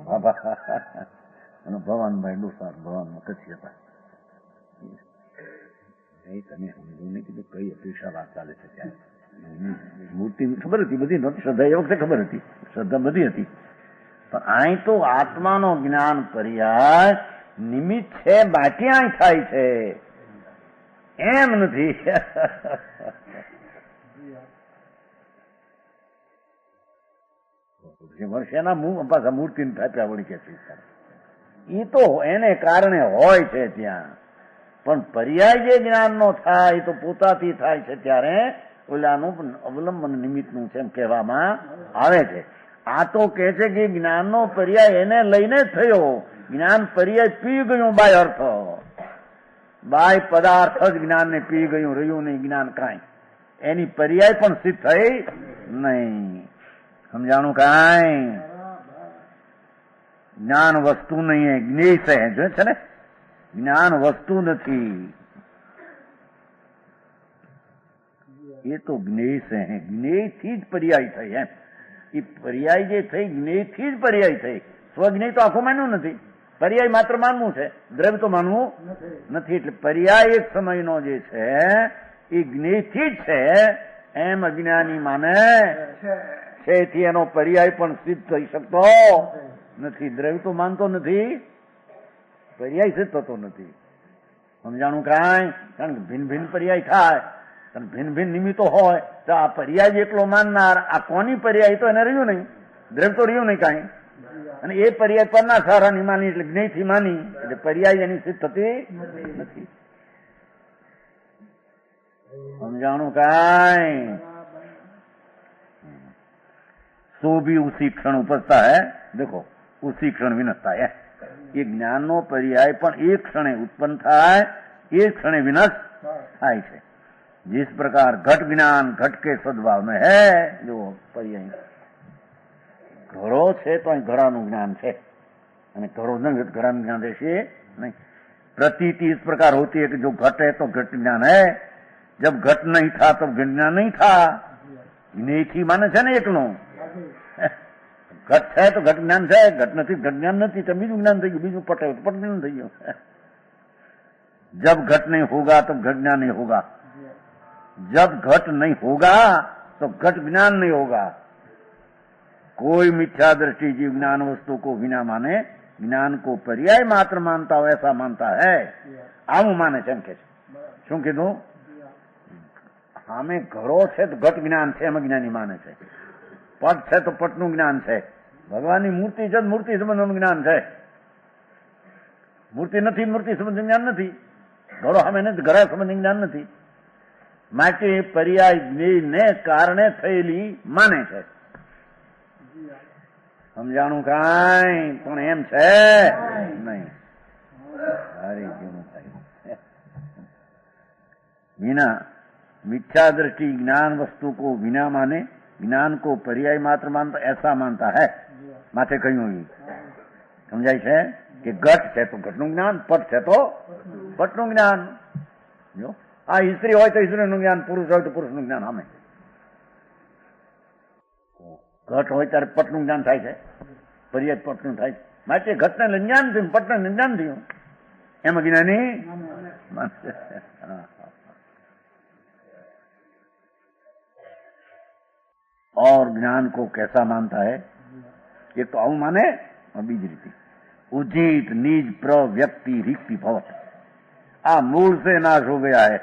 બાબા અને ભવાનભાઈ ડોસા ભવાનમાં કચ્છી હતા તમે સમજો ને કીધું કઈ અપેક્ષા વાત ચાલે છે ત્યાં મૂર્તિ ખબર હતી બધી નહોતી શ્રદ્ધા એ વખતે ખબર હતી શ્રદ્ધા બધી હતી પણ અહીં તો આત્માનો જ્ઞાન પર્યાય નિમિત્ત છે બાકી અહીં થાય છે એમ નથી વર્ષેના પાછા મૂર્તિ થાપ્યા વળી કે એ તો એને કારણે હોય છે ત્યાં પણ પર્યાય જે જ્ઞાનનો થાય તો પોતાથી થાય છે ત્યારે ઓલાનું અવલંબન નિમિત્તનું છે એમ કહેવામાં આવે છે આ તો કહે છે કે જ્ઞાનનો પર્યાય એને લઈને થયો જ્ઞાન પર્યાય પી ગયું બાય અર્થ બાય પદાર્થ જ જ્ઞાનને પી ગયું રહ્યું નહીં જ્ઞાન કાંઈ એની પર્યાય પણ સિદ્ધ થઈ નહીં સમજાણું કાંઈ જ્ઞાન વસ્તુ નહીં જ્ઞેય છે છે ને જ્ઞાન વસ્તુ નથી એ તો જ્ઞેય છે જ્ઞેયથી જ પર્યાય થઈ એમ એ પર્યાય જે થઈ જ્ઞેયથી જ પર્યાય થઈ સ્વજ્ઞેય તો આખું માનવું નથી પર્યાય માત્ર માનવું છે દ્રવ્ય તો માનવું નથી એટલે પર્યાય એક સમયનો જે છે એ જ્ઞેયથી જ છે એમ અજ્ઞાની માને છે એથી એનો પર્યાય પણ સિદ્ધ થઈ શકતો નથી દ્રવ્ય તો માનતો નથી પર્યાય સિદ્ધ થતો નથી સમજાણું કાંઈ કારણ કે ભિન્ન ભિન્ન પર્યાય થાય અને ભિન્ન ભિન્ન નિમિત્તો હોય તો આ પર્યાય એકલો માનનાર આ કોની પર્યાય તો એને રહ્યું નહીં દ્રવ્ય તો રહ્યું નહીં કાંઈ અને એ પર્યાય પરના સારાની માની એટલે જ્ઞેયથી માની એટલે પર્યાય એની સિદ્ધ થતી નથી સમજાણું કાંઈ सो भी उसी क्षण उपजता है देखो उसी क्षण विनष्ट है ये ज्ञान नो पर्याय पण एक क्षणे उत्पन्न थाय एक क्षणे विनष्ट थाय छे जिस प्रकार घट ज्ञान घट के सद्भाव में है जो पर्याय घड़ो छे तो घड़ानु ज्ञान छे अने घड़ो न घड़ानु ज्ञान रहेशे नहीं प्रतीति इस प्रकार होती है कि जो घट है तो घट ज्ञान है जब घट नहीं था तब घट ज्ञान नहीं था नहीं थी माने छे ने एकलो घट है तो घट ज्ञान है घट नहीं घट ज्ञान नहीं तो बीजू ज्ञान थी गયું बीजू पटे पट ज्ञान थी गયું जब घट नहीं होगा तब घट ज्ञान नहीं होगा जब घट नहीं होगा तो घट ज्ञान नहीं होगा कोई मिथ्या दृष्टि जीव ज्ञान वस्तु को बिना माने ज्ञान को पर्याय मात्र मानता हो ऐसा मानता है आવું माने છે એમ કે શું કીધું સામે ઘડો છે તો ઘટ જ્ઞાન છે એમ જ્ઞાની માને છે પટ છે તો પટનું જ્ઞાન છે ભગવાનની મૂર્તિ છે મૂર્તિ સંબંધનું જ્ઞાન છે મૂર્તિ નથી મૂર્તિ સંબંધી જ્ઞાન નથી ઘડો સામે નથી ઘડા સંબંધી જ્ઞાન નથી માટે પર્યાય જ્ઞેયને કારણે થયેલી માને છે. સમજાણું કાંઈ? પણ એમ છે નહીં. સારી જેવું થાય. बिना मिथ्या दृष्टि ज्ञान वस्तु को बिना माने ज्ञान को पर्याय मात्र मानता ऐसा मानता है. माथे कह્યું સમજાય છે કે ઘટ છે તો ઘટનું જ્ઞાન, પટ છે તો પટનું જ્ઞાન. જો આ સ્ત્રી હોય તો સ્ત્રીનું જ્ઞાન, પુરુષ હોય તો પુરુષનું જ્ઞાન. સામે ઘટ હોય ત્યારે પટનું જ્ઞાન થાય છે, પર્યાય પટનું થાય છે. માટે ઘટને લઈને જ્ઞાન થયું, પટને લઈને જ્ઞાન થયું. એમાં જ્ઞાની और ज्ञान को कैसा मानता है? एक तो आऊ माने और बीज रीति उचित निज प्रव्यक्ति रिक्ति भवत. आ मूल से नाश हो गया है.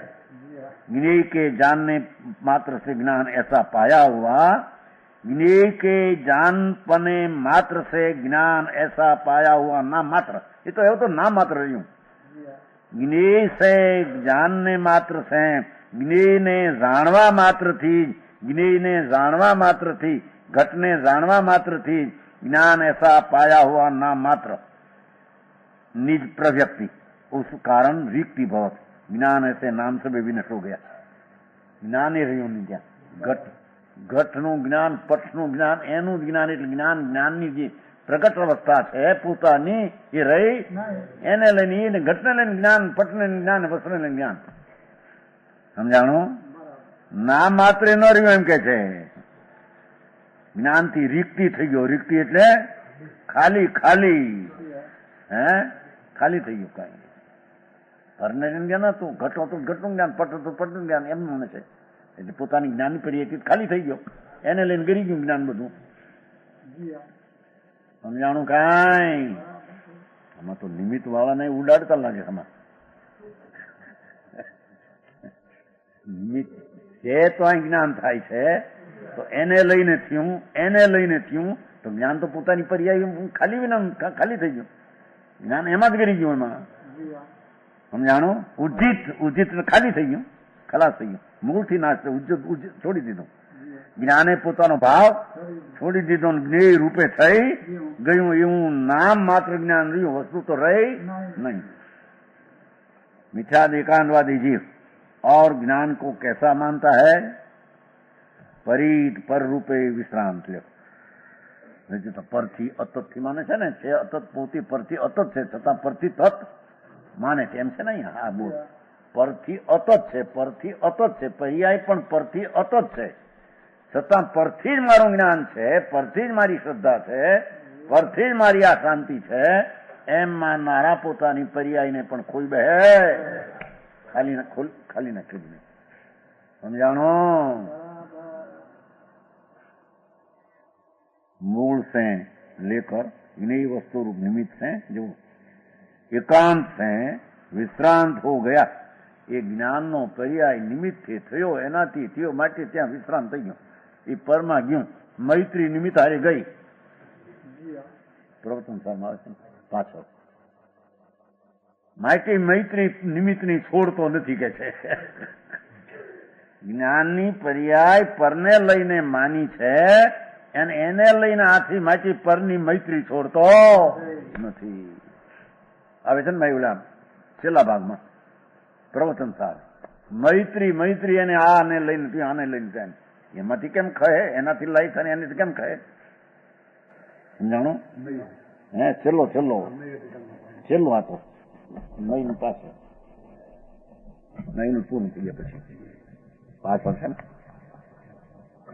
ज्ञेय के जानने मात्र से ज्ञान ऐसा पाया हुआ, ज्ञेय के जानपने मात्र से ज्ञान ऐसा पाया हुआ नाम मात्र. ये तो है तो नाम मात्र रही हूं. ज्ञेय से जानने मात्र से, ज्ञेय ने जाणवा मात्र थी, ज्ञेय ने जाणवा मात्र थी, घट ने जाणवा मात्र थी ज्ञान ऐसा पाया हुआ नाम मात्र निज प्रव्यक्ति. उस कारण रिक्ति भवत. ज्ञान ऐसे नाम से विनष्ट हो गया. ज्ञान ही રહ્યું નહીં ત્યાં. ઘટનું જ્ઞાન, પટનું જ્ઞાન, એનું જ્ઞાન એટલે જ્ઞાન, જ્ઞાનની જે પ્રગટ અવસ્થા છે પોતાની એ રહી એને લઈને ઘટને લઈને જ્ઞાન, પટને જ્ઞાન, વસ્તુને લઈને જ્ઞાન. સમજાણું? નામ માત્ર ન રહ્યું એમ કે છે. જ્ઞાનથી રિક્તિ થઈ ગયો. રિક્તિ એટલે ખાલી ખાલી. હે ખાલી થઈ ગયું. કઈ ઘરને જ્ઞાન હતું, ઘટ હતું ઘટનું જ્ઞાન, પટ હતું પટનું જ્ઞાન, એમ મને છે. એટલે પોતાની જ્ઞાનની પર્યાયથી ખાલી થઈ ગયો. એને લઈને ગરી ગયું જ્ઞાન બધું. સમજાણું કાંઈ? આમાં તો નિમિત્ત વાળાને ઉડાડતા લાગે. આમાં નિમિત્ત જે તો અહીં જ્ઞાન થાય છે તો એને લઈને થયું, એને લઈને થયું તો જ્ઞાન તો પોતાની પર્યાય ખાલી વિના ખાલી થઈ ગયું. જ્ઞાન એમાં જ ગરી ગયું. એમાં સમજાણું? ઉજિત ઉજિત ખાલી થઈ ગયું, ખલાસ થઈ ગયું, મૂળથી નાશ છોડી દીધું. જ્ઞાને પોતાનો ભાવ છોડી દીધો, જ્ઞેય રૂપે થઈ ગયું. એવું નામ માત્ર જ્ઞાન રહ્યું, વસ્તુ તો રહી નહીં. मिथ्या एकांतवादी जीव और ज्ञान को कैसा मानता है? परीत पर रूपे विश्रांत લ્યો. તો પરથી અતત થી માને છે ને, છે અતત પોતી પરથી અતત છે છતાં પરથી તત માને છે એમ છે ને. હા બોલ, પરથી અતત છે, પરથી અતત છે, પર્યાય પણ પરથી અતત છે છતાં પરથી જ મારું જ્ઞાન છે, પરથી જ મારી શ્રદ્ધા છે, પરથી જ મારી આ શાંતિ છે એમ માનનારા પોતાની પર્યાયને પણ ખોઈ બે ખાલી નાખી દે. સમજાણો? मूल से लेकर ज्ञेय वस्तु रूप निमित्त से जो एकांत से विश्रांत हो गया, એ જ્ઞાનનો પર્યાય નિમિત્તથી થયો, એનાથી થયો માટે ત્યાં વિશ્રાંત થઈ ગયો. એ પરમાં ગયું. મૈત્રી નિમિત્ત હારે ગઈ. પ્રવચન સાહેબ આવે છે પાછળ. માટે મૈત્રી નિમિત્તની છોડતો નથી કે છે. જ્ઞાનની પર્યાય પરને લઈને માની છે અને એને લઈને આથી માટી પરની મૈત્રી છોડતો નથી. આવે છે ને ભાઈ ઓલા છેલ્લા ભાગમાં પ્રવચન સાહેબ, મૈત્રી મૈત્રી અને આને લઈને થયું, આને લઈને ત્યાં એમાંથી કેમ ખે, એનાથી લઈ થાય એનાથી કેમ ખે? સમજાણું? હે છેલ્લો છેલ્લો છેલ્લો આ તો નઈનું પાછળ, નઈનું પૂરું થઈ ગયા પછી પાછળ છે ને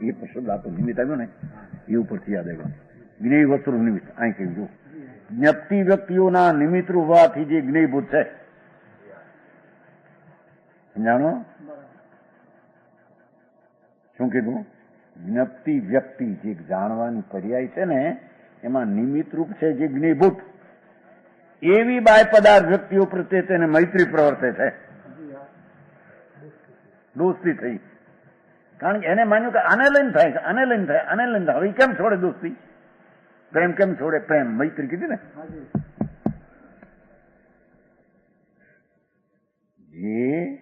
એ પણ શબ્દ આ તો નિમિત્ત આવ્યો ને એ ઉપરથી યાદ આવ્યો. જ્ઞેય વસ્તુ નિમિત્ત અહીં કહ્યું જો જ્ઞપ્તિ વ્યક્તિઓના નિમિત્ત હોવાથી જે જ્ઞેયભૂત છે. સમજાણો? શું કીધું? જ્ઞપ્તિ વ્યક્તિ જે જાણવાની પર્યાય છે ને એમાં નિમિત્ત રૂપ છે જે જ્ઞેયભૂત, એવી બાય પદાર્થ વ્યક્તિઓ પ્રત્યે તેને મૈત્રી પ્રવર્તે છે, દોસ્તી થઈ. કારણ કે એને માન્યું કે આને લઈને થાય છે, આને લઈને થાય, આને લઈને થાય. હવે કેમ છોડે દોસ્તી? પ્રેમ કેમ છોડે? પ્રેમ મૈત્રી કીધી ને. જે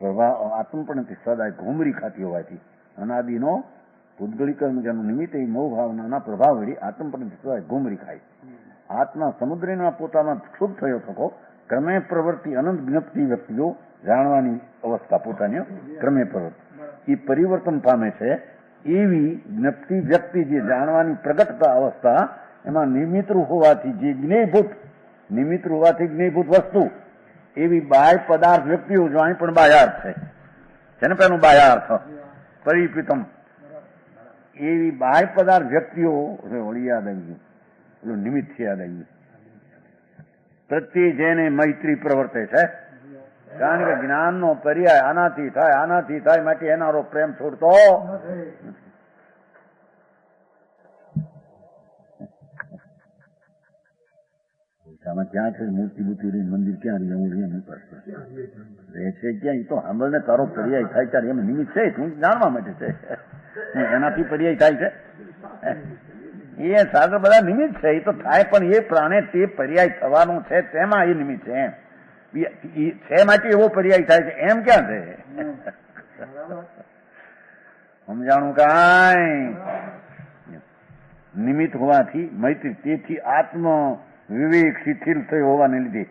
પ્રભાવ આત્મપણથી સદાય ઘૂમરી ખાતી હોવાથી અનાદિનો પૂતગલિકર્મ જેનું નિમિત્ત એ મોહ ભાવનાના પ્રભાવ વળી આત્મપણથી સદાય ઘૂમરી ખાય. આત્મા સમુદ્રના પોતામાં ક્ષુભ થયો થકો ક્રમે પ્રવૃત્તિ અનંત જ્ઞપ્તિ વ્યક્તિઓ જાણવાની અવસ્થા પોતાની ક્રમે પ્રવૃત્તિ એ પરિવર્તન પામે છે. એવી જ્ઞપ્તિ વ્યક્તિ જે જાણવાની પ્રગટતા અવસ્થા એમાં નિમિત્તરૂપ હોવાથી જે જ્ઞેયભૂત નિમિત્ત હોવાથી જ્ઞેયભૂત વસ્તુ એવી બાહ્ય પદાર્થ વ્યક્તિઓ જો અહીં પણ બાહ્યાર્થ છે ને પેલું બાહ્યાર્થ પરિપિતમ એવી બાહ્ય પદાર્થ વ્યક્તિઓ વળી યાદ આવી ગયું પેલું નિમિત્ત યાદ આવી ગયું. પ્રત્યે જેને મૈત્રી પ્રવર્તે છે કારણ કે જ્ઞાનનો પર્યાય આનાથી થાય માટે એનારો પ્રેમ છોડતો આમાં ક્યાં છે મૂર્તિ બુદ્ધિ રહી મંદિર ક્યાં રહી રહે છે ક્યાં તો સાંભળને તારો પર્યાય થાય ત્યારે એમ નિમિત્ત છે તું જાણવા માટે છે એનાથી પર્યાય થાય છે એ સાગર બધા નિમિત્ત છે એ તો થાય પણ એ પ્રાણે તે પર્યાય થવાનું છે તેમાં એ નિમિત્ત છે એમ છે માટે એવો પર્યાય થાય છે એમ ક્યાં છે સમજાણું કાંઈ નિમિત્ત હોવાથી મૈત્રી તેથી આત્મ વિવેક શિથિલ થયો હોવાને લીધે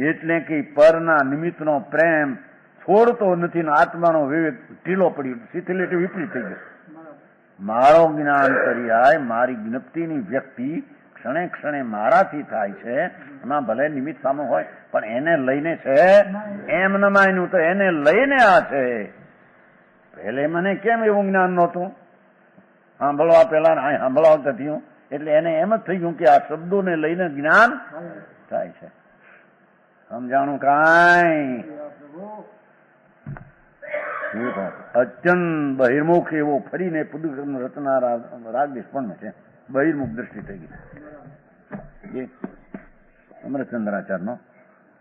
એટલે કે પરના નિમિત્તનો પ્રેમ છોડતો નથી ને આત્માનો વિવેક ઢીલો પડ્યો શિથિલ એટલે વિપરીત થઈ ગયો. મારો જ્ઞાન પર્યાય મારી જ્ઞપ્તિની વ્યક્તિ ક્ષણે ક્ષણે મારાથી થાય છે એમાં ભલે નિમિત્ત સામે હોય પણ એને લઈને છે એમ ન માન્યું તો એને લઈને આ છે. પહેલે મને કેમ એવું જ્ઞાન નહોતું સાંભળવા પેલા સાંભળવા થયું એટલે એને એમ જ થઈ ગયું કે આ શબ્દોને લઈને જ્ઞાન થાય છે. સમજાણું કાંઈ અત્યંત બહિર્મુખ એવો ફરીને પુદુકર્મ રચનારા રાગદેશ પણ છે બહિર્મુખ દ્રષ્ટિ થઈ ગઈ. એ અમરચંદ્રાચાર્યનો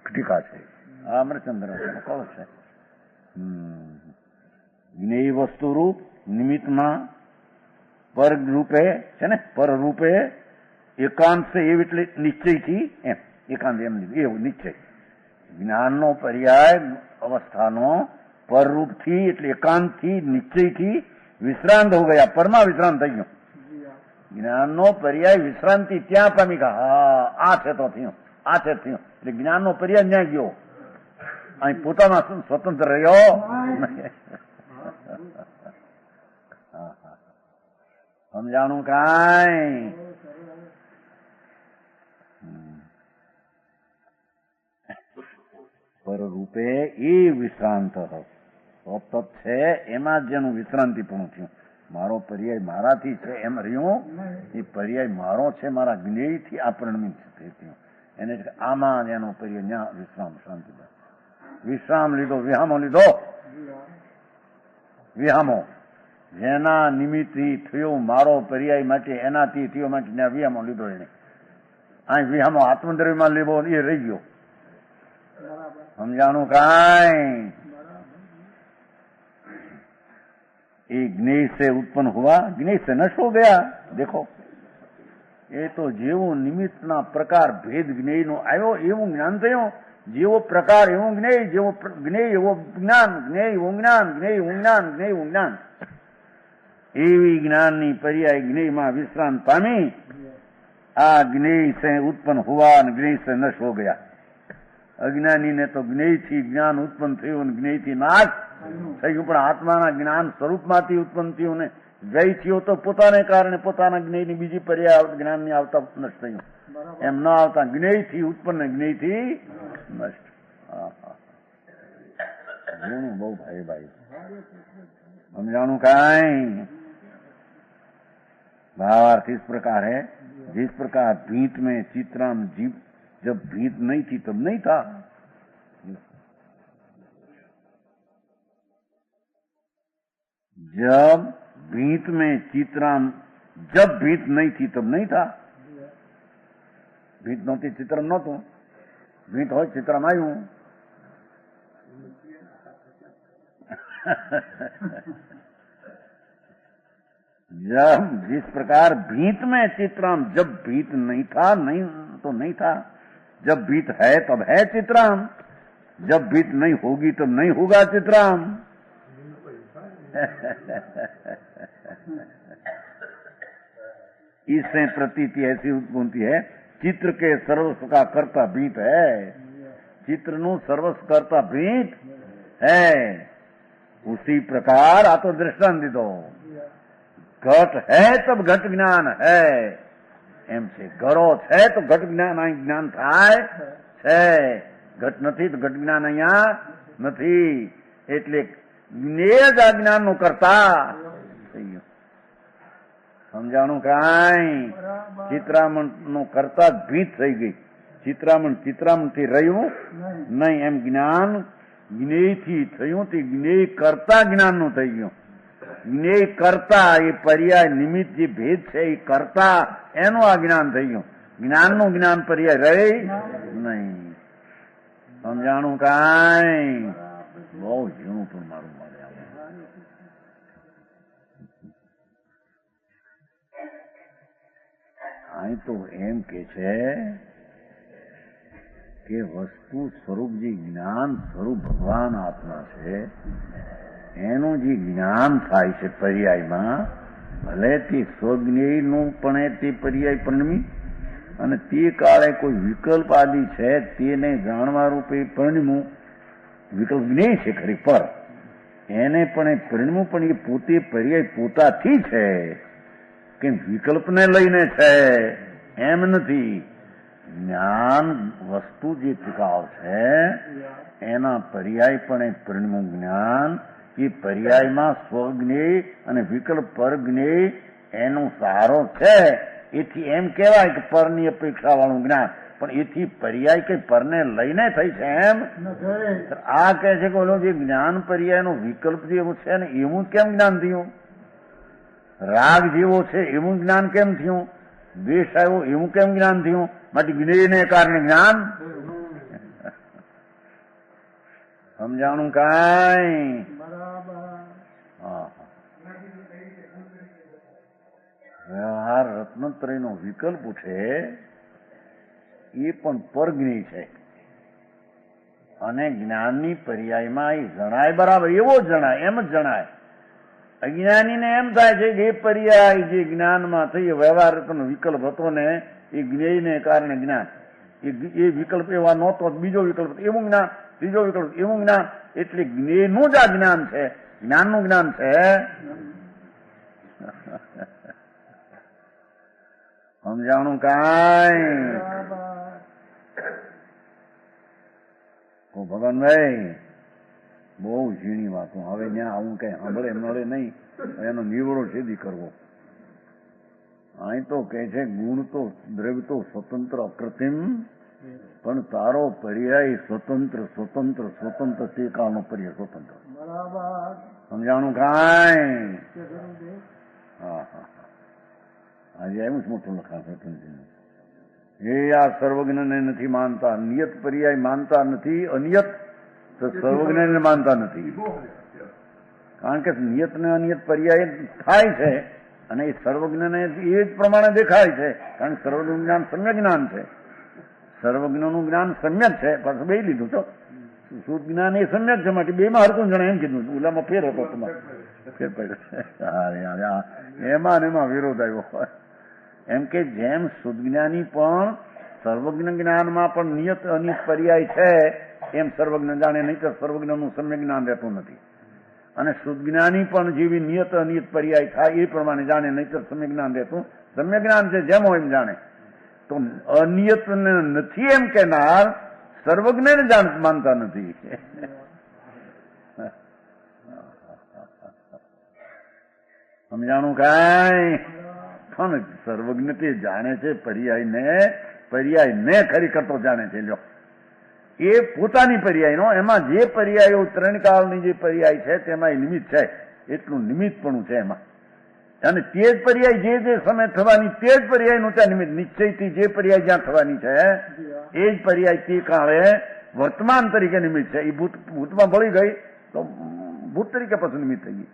ટીકા છે. આ અમરચંદ્રાચાર્યનો કળ છે. જ્ઞેય વસ્તુ રૂપ નિમિત્તમાં પર રૂપે છે ને પર રૂપે એકાંત છે એવી એટલે નિશ્ચયથી એમ એકાંત એમ એવું નિશ્ચય જ્ઞાનનો પર્યાય અવસ્થાનો પરરૂપથી એટલે એકાંતથી નિશ્ચયથી વિશ્રાંત હો ગયા પરમાં વિશ્રાંત થઈ ગયું. જ્ઞાનનો પર્યાય વિશ્રાંતિ ત્યાં પામી ગયા હા આ છે તો થયું આ છે થયું એટલે જ્ઞાનનો પર્યાય ત્યાં ગયો અહીં પોતામાં સ્વતંત્ર રહ્યો. સમજાણું કાંઈ પરરૂપે એ વિશ્રાંત તત્ છે એમાં જ જેનું વિશ્રાંતિ પણ થયું. મારો પર્યાય મારાથી છે એમ રહ્યું એ પર્યાય મારો છે મારા જ્ઞેયથી આ પરિણમિત થયું એને આમાં એનો પર્યાય ત્યાં વિશ્રામ શાંતિ વિશ્રામ લીધો વિહામો લીધો વિહામો જેના નિમિત્તથી થયો મારો પર્યાય માટે એનાથી થયો માટે ત્યાં વિહામો લીધો એને અહીં વિહામો આત્મદ્રવ્યમાં લેવો એ રહી ગયો. સમજાણું કાંઈ એ જ્ઞેય से उत्पन्न हुआ ज्ञेय से नष्ट हो गया. देखो એ તો જેવો નિમિત્તના પ્રકાર ભેદ જ્ઞેયનો આવ્યો એવું જ્ઞાન થયું. જેવો પ્રકાર એવું જ્ઞેય જેવો જ્ઞેય એવો જ્ઞાન જ્ઞેય એવું જ્ઞાન જ્ઞેય એવું જ્ઞાન જ્ઞેય એવું જ્ઞાન એવી જ્ઞાનની પર્યાય જ્ઞેયમાં વિશ્રાંત પામી. આ જ્ઞેય से उत्पन्न हुआ અને જ્ઞેય से नष्ट हो गया. અજ્ઞાનીને તો જ્ઞેયથી જ્ઞાન ઉત્પન્ન થયું અને જ્ઞેયથી નાશ થયું પણ આત્માના જ્ઞાન સ્વરૂપમાંથી ઉત્પન્ન થયું ને જય થયો તો પોતાને કારણે પોતાના જ્ઞેયની બીજી પર્યાય જ્ઞાનની આવતા નષ્ટ થયું એમ ન આવતા જ્ઞેયથી ઉત્પન્ન જ્ઞેયથી નષ્ટ. બહુ ભાઈ ભાઈ समझाणु काई भावार्थ इस प्रकार है जिस प्रकार भीत में चित्राम जीव जब भीत नहीं थी तब नहीं था, जब भीत में चित्राम जब भीत नहीं थी तब नहीं था. भीत नहोती चित्रम नहोતું, भीत હોય चित्रम આવ્યું. जब जिस प्रकार भीत में चित्रम जब भीत नहीं था नहीं तो नहीं था, जब भीत है तब है चित्रम. जब भीत नहीं होगी तो नहीं होगा चित्राम। इससे प्रतीति ऐसी उत्पन्नती है, चित्र के सर्वस्व का कर्ता भीत है। चित्र नु सर्वस्व कर्ता भीत है। उसी प्रकार आ तो दृष्टांत दीधो, घट है तब घट ज्ञान है, एम से घड़ो है तो घट ज्ञान थाय છે, ઘટ નથી તો ઘટ જ્ઞાન અહીંયા નથી, એટલે જ્ઞેય જ આ જ્ઞાનનું કરતા થઈ ગયું. સમજાણું કાંઈ? ચિત્રામણનું કરતા જ ભીત થઈ ગઈ. ચિત્રામણથી રહ્યું નહીં, એમ જ્ઞાન જ્ઞેયથી થયું તે જ્ઞેય કરતા જ્ઞાનનું થઈ ગયું. જ્ઞેય કરતા એ પર્યાય નિમિત્ત જે ભેદ છે એ કરતા એનું આ જ્ઞાન થઈ ગયું. જ્ઞાનનું જ્ઞાન પર્યાય રહી નહીં. સમજાણું કાંઈ? બહુ ઝીણું પણ મારું મળે. અહીં તો એમ કે છે કે વસ્તુ સ્વરૂપ જે જ્ઞાન સ્વરૂપ ભગવાન આત્મા છે એનું જે જ્ઞાન થાય છે પર્યાયમાં, ભલે તે સ્વજ્ઞેયનું પણ તે પર્યાય પરિણમી અને તે કાળે કોઈ વિકલ્પ આદિ છે તેને જાણવા રૂપે પરિણમ્યું. વિકલ્પ જ્ઞેય છે ખરી, પર એને પણ એ પરિણમ્યું, પણ એ પોતે પર્યાય પોતાથી છે કે વિકલ્પને લઈને છે એમ નથી. જ્ઞાન વસ્તુ જે ટીકાવ છે એના પર્યાય પણ એ પરિણમ્યું જ્ઞાન, એ પર્યાયમાં સ્વજ્ઞેય અને વિકલ્પ પરજ્ઞેય એનો સહારો છે. એથી એમ કહેવાય કે પરની અપેક્ષા વાળું જ્ઞાન, પણ એથી પર્યાય કઈ પરને લઈને થઈ છે એમ. આ કહે છે કે ઓલો જે જ્ઞાન પર્યાયનો વિકલ્પ જેવું છે ને એવું કેમ જ્ઞાન થયું? રાગ જેવો છે એવું જ્ઞાન કેમ થયું? દ્વેષ આવ્યો એવું કેમ જ્ઞાન થયું? માટે જ્ઞેયને કારણે જ્ઞાન. સમજાણું કાંઈ? હા. વ્યવહાર રત્નત્રયનો વિકલ્પ છે એ પણ પરજ્ઞેય છે અને જ્ઞાનની પર્યાયમાં એ જણાય બરાબર એવો જ જણાય, એમ જ જણાય. અજ્ઞાનીને એમ થાય છે કે એ પર્યાય જે જ્ઞાનમાં થઈ વ્યવહાર રત્નનો વિકલ્પ હતો ને એ જ્ઞેયને કારણે જ્ઞાન, એ વિકલ્પ એવા નહોતો, બીજો વિકલ્પ એવું જ્ઞાન, ત્રીજો વિકલ્પ એવું જ્ઞાન, એટલે જ્ઞેયનું જ આ જ્ઞાન છે, જ્ઞાનનું જ્ઞાન છે. સમજાણું કાંઈ? ભગવાનભાઈ બહુ ઝીણી વાતો, હવે ત્યાં આવું કઈ સાંભળે મળે નહીં, એનો નિવડો સીધી કરવો. અહીં તો કે છે ગુણ તો દ્રવ્ય તો સ્વતંત્ર અકૃત્રિમ, પણ તારો પર્યાય સ્વતંત્ર સ્વતંત્ર સ્વતંત્ર તે કાળનો પર્યાય સ્વતંત્ર. સમજાણું કાંઈ? હા હા. આજે આવ્યું જ મોટું લખાણ સ્વતંત્ર. એ આ સર્વજ્ઞને નથી માનતા, નિયત પર્યાય માનતા નથી, અનિયત તો સર્વજ્ઞને માનતા નથી. કારણ કે નિયત ને અનિયત પર્યાય થાય છે અને એ સર્વજ્ઞને એ જ પ્રમાણે દેખાય છે. કારણ કે સર્વજ્ઞનું જ્ઞાન સમ્યક જ્ઞાન છે, સર્વજ્ઞનું જ્ઞાન સમ્યક છે. પાછું બે લીધું તો શુદ્ધ જ્ઞાન એ સમ્યક છે, માટે બે માં હરકું જણા એમ કીધું. ઓલામાં ફેર હતો, તમારે ફેર પડ્યો. એમાં ને એમાં વિરોધ આવ્યો. એમ કે જેમ શુદ્ધ જ્ઞાની પણ સર્વજ્ઞ જ્ઞાનમાં પણ નિયત અનિયત પર્યાય છે એમ સર્વજ્ઞ જાણે, નહીં તો સર્વજ્ઞનું સમ્યક જ્ઞાન રહેતું નથી. અને શુદ્ધ જ્ઞાની પણ જેવી નિયત અનિયત પર્યાય થાય એ પ્રમાણે જાણે, નહીં તો સમ્યક જ્ઞાન રહેતું. સમ્યક જ્ઞાન છે જેમ હોય એમ જાણે. તો અનિયત નથી એમ કહેનાર સર્વજ્ઞને માનતા નથી. સમજાણું કાંઈ? પણ સર્વજ્ઞ તે જાણે છે પર્યાયને ખરી કરતો જાણે છે. લ્યો એ પોતાની પર્યાયનો, એમાં જે પર્યાયો ત્રણ કાળની જે પર્યાય છે તેમાં એ નિમિત્ત છે, એટલું નિમિત્તપણું છે એમાં. અને તે જ પર્યાય જે સમય થવાની તે જ પર્યાયનું ત્યાં નિમિત્ત, નિશ્ચયથી જે પર્યાય જ્યાં થવાની છે એ જ પર્યાય તે કાળે વર્તમાન તરીકે નિમિત્ત છે. એ ભૂતમાં ભળી ગઈ તો ભૂત તરીકે પાછું નિમિત્ત થઈ ગઈ.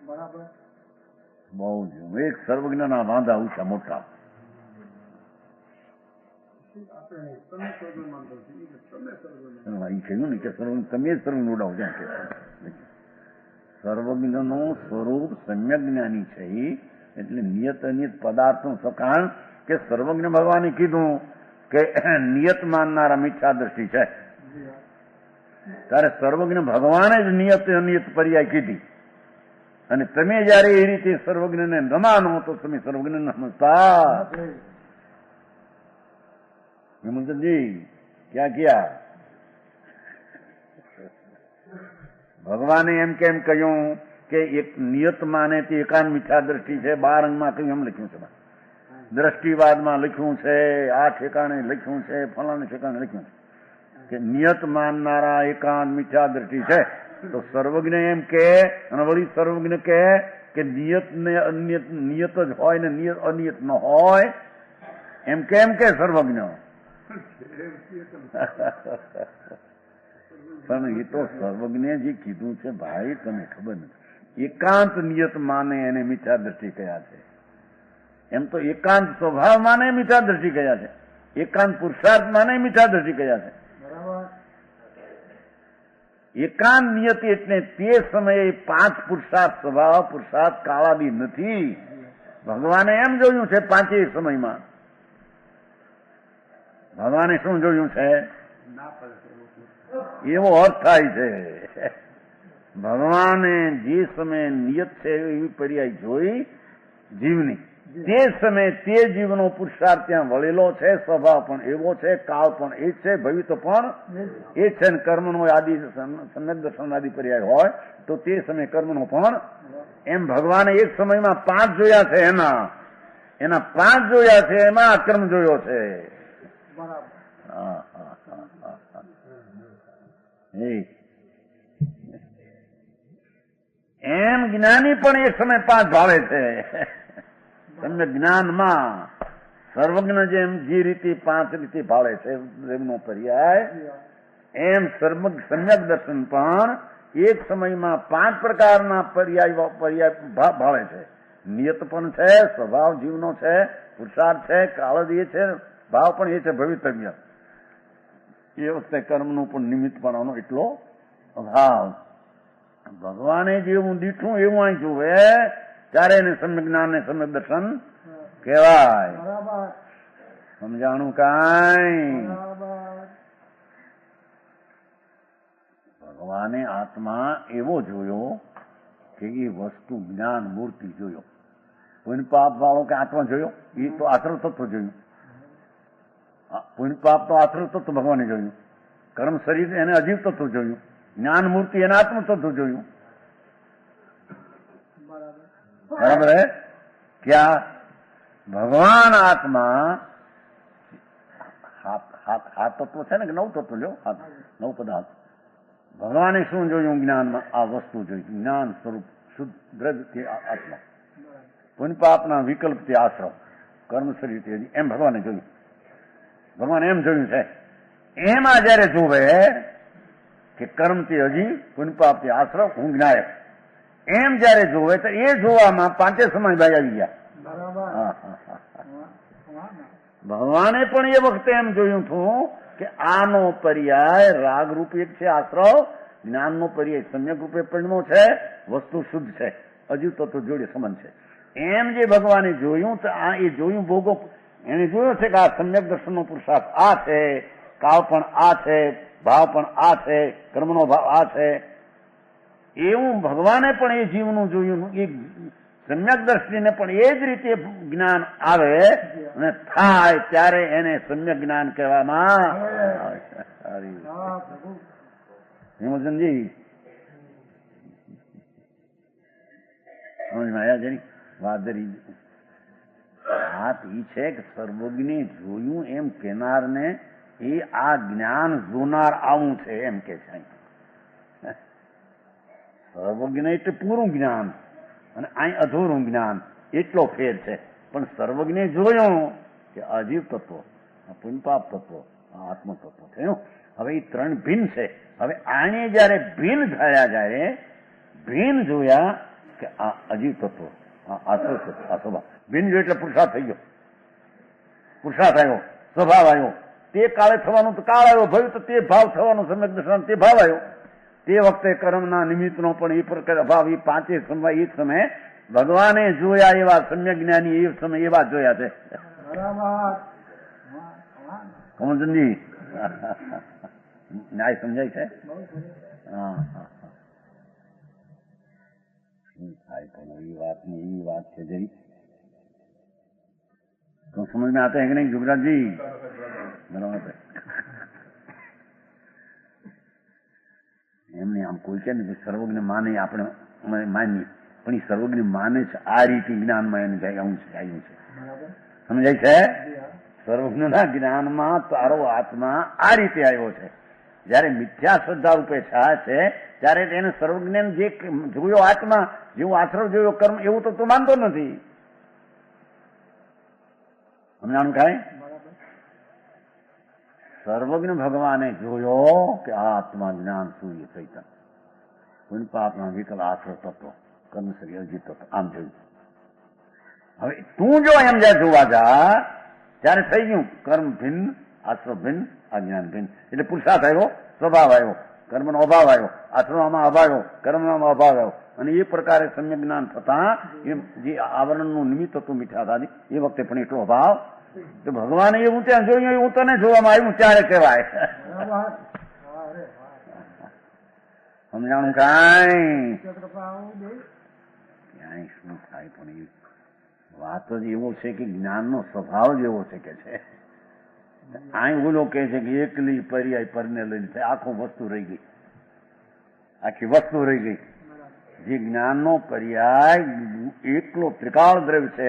બરાબર. બહુ જ એક સર્વજ્ઞના વાંધા ઉછા મોટા. એ કહ્યું ને કે તમે જ સર્વ ઉડાવો છે કે સર્વજ્ઞનું સ્વરૂપ સમ્યક જ્ઞાની છે એટલે નિયત અનિયત પદાર્થનું સકાણ કે સર્વજ્ઞ ભગવાને કીધું કે નિયત માનનારા મિથ્યા દ્રષ્ટિ છે, ત્યારે સર્વજ્ઞ ભગવાને જ નિયત અનિયત પર્યાય કીધી. અને તમે જયારે એ રીતે સર્વજ્ઞને ન માનો તો તમે સર્વજ્ઞ ન સમજતા. હેમંતજી ક્યાં ગયા? ભગવાને એમ કેમ કહ્યું કે એક નિયત માને તે એકાંત મિથ્યા દ્રષ્ટિ છે. 12 અંગમાં કહ્યું એમ લખ્યું છે, દ્રષ્ટિવાદમાં લખ્યું છે, આ ઠેકાણે લખ્યું છે, ફલાણા ઠેકાણે લખ્યું છે કે નિયત માનનારા એકાંત મિથ્યા દ્રષ્ટિ છે. તો સર્વજ્ઞ એમ કે અને વળી સર્વજ્ઞ કે નિયત ને અનિયત નિયત જ હોય ને નિયત અનિયત ન હોય એમ કેમ કે સર્વજ્ઞ? પણ એ તો સર્વજ્ઞે જે કીધું છે ભાઈ તને ખબર નથી. એકાંત નિયત માને એને મિથ્યા દ્રષ્ટિ કયા છે. એમ તો એકાંત સ્વભાવ માને મિથ્યા દ્રષ્ટિ કયા છે, એકાંત પુરુષાર્થ માને મિથ્યા દ્રષ્ટિ કયા છે. એકાંત નિયતિ એટલે તે સમયે 5 પુરુષાર્થ સ્વભાવ પુરુષાર્થ કાળાદી નથી. ભગવાને એમ જોયું છે 5 સમયમાં. ભગવાને શું જોયું છે? એવો અર્થ થાય છે. ભગવાને જે સમયે નિયત છે એવી પર્યાય જોઈ જીવની, તે સમયે તે જીવનો પુરુષાર્થ ત્યાં વળેલો છે, સ્વભાવ પણ એવો છે, કાળ પણ એ છે, ભવિષ્ય પણ એ છે. ને કર્મનો આદિ સમ્યક દર્શન આદિ પર્યાય હોય તો તે સમયે કર્મનો પણ એમ ભગવાને એક સમયમાં 5 જોયા છે. એના 5 જોયા છે, એમાં અક્રમ જોયો છે. એમ જ્ઞાની પણ એક સમય 5 ભાવે છે. તમને જ્ઞાનમાં સર્વજ્ઞ જેમ જે રીતે 5 રીતે ભાવે છે એમનો પર્યાય, એમ સમ્યક દર્શન પણ એક સમયમાં 5 પ્રકારના પર્યાય ભાવે છે. નિયત પણ છે, સ્વભાવ જીવનો છે, પુરુષાર્થ છે, કાળ એ છે, ભાવ પણ એ છે, ભવિતવ્ય. એ વખતે કર્મનું પણ નિમિત્તપણાનો એટલો અભાવ. ભગવાને જેવું દીઠું એવું અહીં જુએ ત્યારે એને સમ્યક જ્ઞાન ને સમ્યક દર્શન કહેવાય. સમજાણું કાંઈ? ભગવાને આત્મા એવો જોયો કે એ વસ્તુ જ્ઞાન મૂર્તિ જોયો. પુણ્ય પાપ વાળો કે આત્મા જોયો? એ તો આશ્રવ તત્વ જોયું. પુણ્ય પાપ તો આશ્રવ તત્વ ભગવાને જોયું. કર્મ શરીર એને અજીવ તત્વ જોયું. જ્ઞાન મૂર્તિ એને આત્મ તત્વ જોયું. બરાબર હે? ક્યાં? ભગવાન આત્મા હાથ તત્વ છે ને કે 9 તત્વ લ્યો, 9 પદાર્થ. ભગવાને શું જોયું જ્ઞાનમાં? આ વસ્તુ જોઈ. જ્ઞાન સ્વરૂપ શુદ્ધ દ્રવ્યથી આત્મા, પુણ્ય પાપના વિકલ્પથી આશ્રવ, કર્મ શરીરથી એમ ભગવાને જોયું. ભગવાન એમ જોયું છે. એમાં જયારે જોવે કે કર્મથી હજી, પુણ્ય પાપથી આશ્રવ, હું જ્ઞાયક, એમ જયારે જોવે તો એ જોવામાં 5 સમય ભાઈ આવી ગયા. ભગવાને પણ એ વખતે એમ જોયું હતું કે આનો પર્યાય રાગ રૂપ એક છે આશ્રવ, જ્ઞાનનો પર્યાય સમ્યક રૂપે પરિણમો છે, વસ્તુ શુદ્ધ છે, અજીવ તત્વ જોડે સંબંધ છે. એમ જે ભગવાને જોયું તો આ એ જોયું ભોગો એને જોયો છે કે આ સમ્યક દર્શનનો પુરુષાર્થ આ છે, કાળ પણ આ છે, ભાવ પણ આ છે, કર્મનો ભાવ આ છે. એવું ભગવાને પણ એ જીવનું જોયું. એ સમ્યક દ્રષ્ટિને પણ એ જ રીતે જ્ઞાન આવે અને થાય ત્યારે એને સમ્યક જ્ઞાન કહેવામાં આવે છે. હેમચંદજી સમજમાં આવ્યા છે? વાદરી વાત એ છે કે સર્વજ્ઞે જોયું એમ કેનારને એ આ જ્ઞાન જોનાર આવું છે એમ કે છે. સર્વજ્ઞ એટલે પૂરું જ્ઞાન અને અહીં અધૂરું જ્ઞાન, એટલો ફેર છે. પણ સર્વજ્ઞે જોયું કે અજીવ તત્વો, પુણ્યપાપ તત્વો, આત્મ તત્વો થયું. હવે એ 3 ભિન્ન છે. હવે આને જયારે ભિન્ન થયા જાય, ભિન્ન જોયા કે આ અજીવ તત્વો, આશ્રવ તત્વ, આ સ્વભાવ ભિન્ન જોયું એટલે પુરુષાર્થ થઈ ગયો, પુરુષાર્થ આવ્યો, સ્વભાવ આવ્યો, તે કાળે થવાનું તો કાળ આવ્યો, ભવ્યું તો તે ભાવ થવાનો, સમ્યક દર્શન તે ભાવ આવ્યો. તે વખતે કર્મના નિમિત્તનો પણ એ પ્રકાર અભાવ, એ પાંચે સમય એ સમયે ભગવાને જોયા એવા સમ્યક જ્ઞાની એ સમય એવા જોયા છે. કમલચંદજી ન્યાય સમજાય છે? હા હા હા. શું થાય પણ એ વાતની એવી વાત છે જઈ તો સમજ में आता है कि नहीं जुगराज जी? बराबर है. એમને આમ કોઈ કે ને સર્વજ્ઞ માને આપણે માનીએ, પણ એ સર્વજ્ઞ માને છે આ રીતે જ્ઞાનમાં એને આવ્યું છે. સમજાય છે? સર્વજ્ઞના જ્ઞાનમાં તારો આત્મા આ રીતે આવ્યો છે. જયારે મિથ્યા શ્રદ્ધા રૂપે છાય છે ત્યારે તેને સર્વજ્ઞ જે જોયો આત્મા, જેવું આશ્રવ જોયો કર્મ, એવું તો તું માનતો નથી. સમજાણું કાંઈ? સર્વજ્ઞ ભગવાને જોયો કે આ આત્મા જ્ઞાન સૂર્ય ચૈતન્ય કોઈ પાપના વિકલ આશ્રવ તત્વ કર્મ શરીર અજીત તત્વ આમ જોયું. હવે તું જો એમ જ્યાં જોવા જા ત્યારે થઈ ગયું કર્મ ભિન્ન, આશ્રવ ભિન્ન, અજ્ઞાન ભિન્ન. એટલે પુરુષાર્થ આવ્યો, સ્વભાવ આવ્યો, કર્મનો અભાવ આવ્યો, આશ્રમમાં અભાવ આવ્યો, કર્મનો અભાવ આવ્યો. અને એ પ્રકારે સમ્યક જ્ઞાન થતા એ જે આવરણનું નિમિત્ત હતું મીઠાદાદી એ વખતે પણ એટલો અભાવ. તો ભગવાને એવું ત્યાં જોયું, એવું તને જોવામાં આવ્યું ત્યારે કહેવાય. સમજાણું કાંઈ? ક્યાંય શું થાય પણ એ વાત જ એવો છે કે જ્ઞાનનો સ્વભાવ જ એવો છે કે છે. અહીં ઓલો કહે છે કે એકલી પર્યાય પરને લઈને આખું વસ્તુ રહી ગઈ, આખી વસ્તુ રહી ગઈ. જે જ્ઞાનનો પર્યાય એકલો ત્રિકાળ દ્રવ્ય છે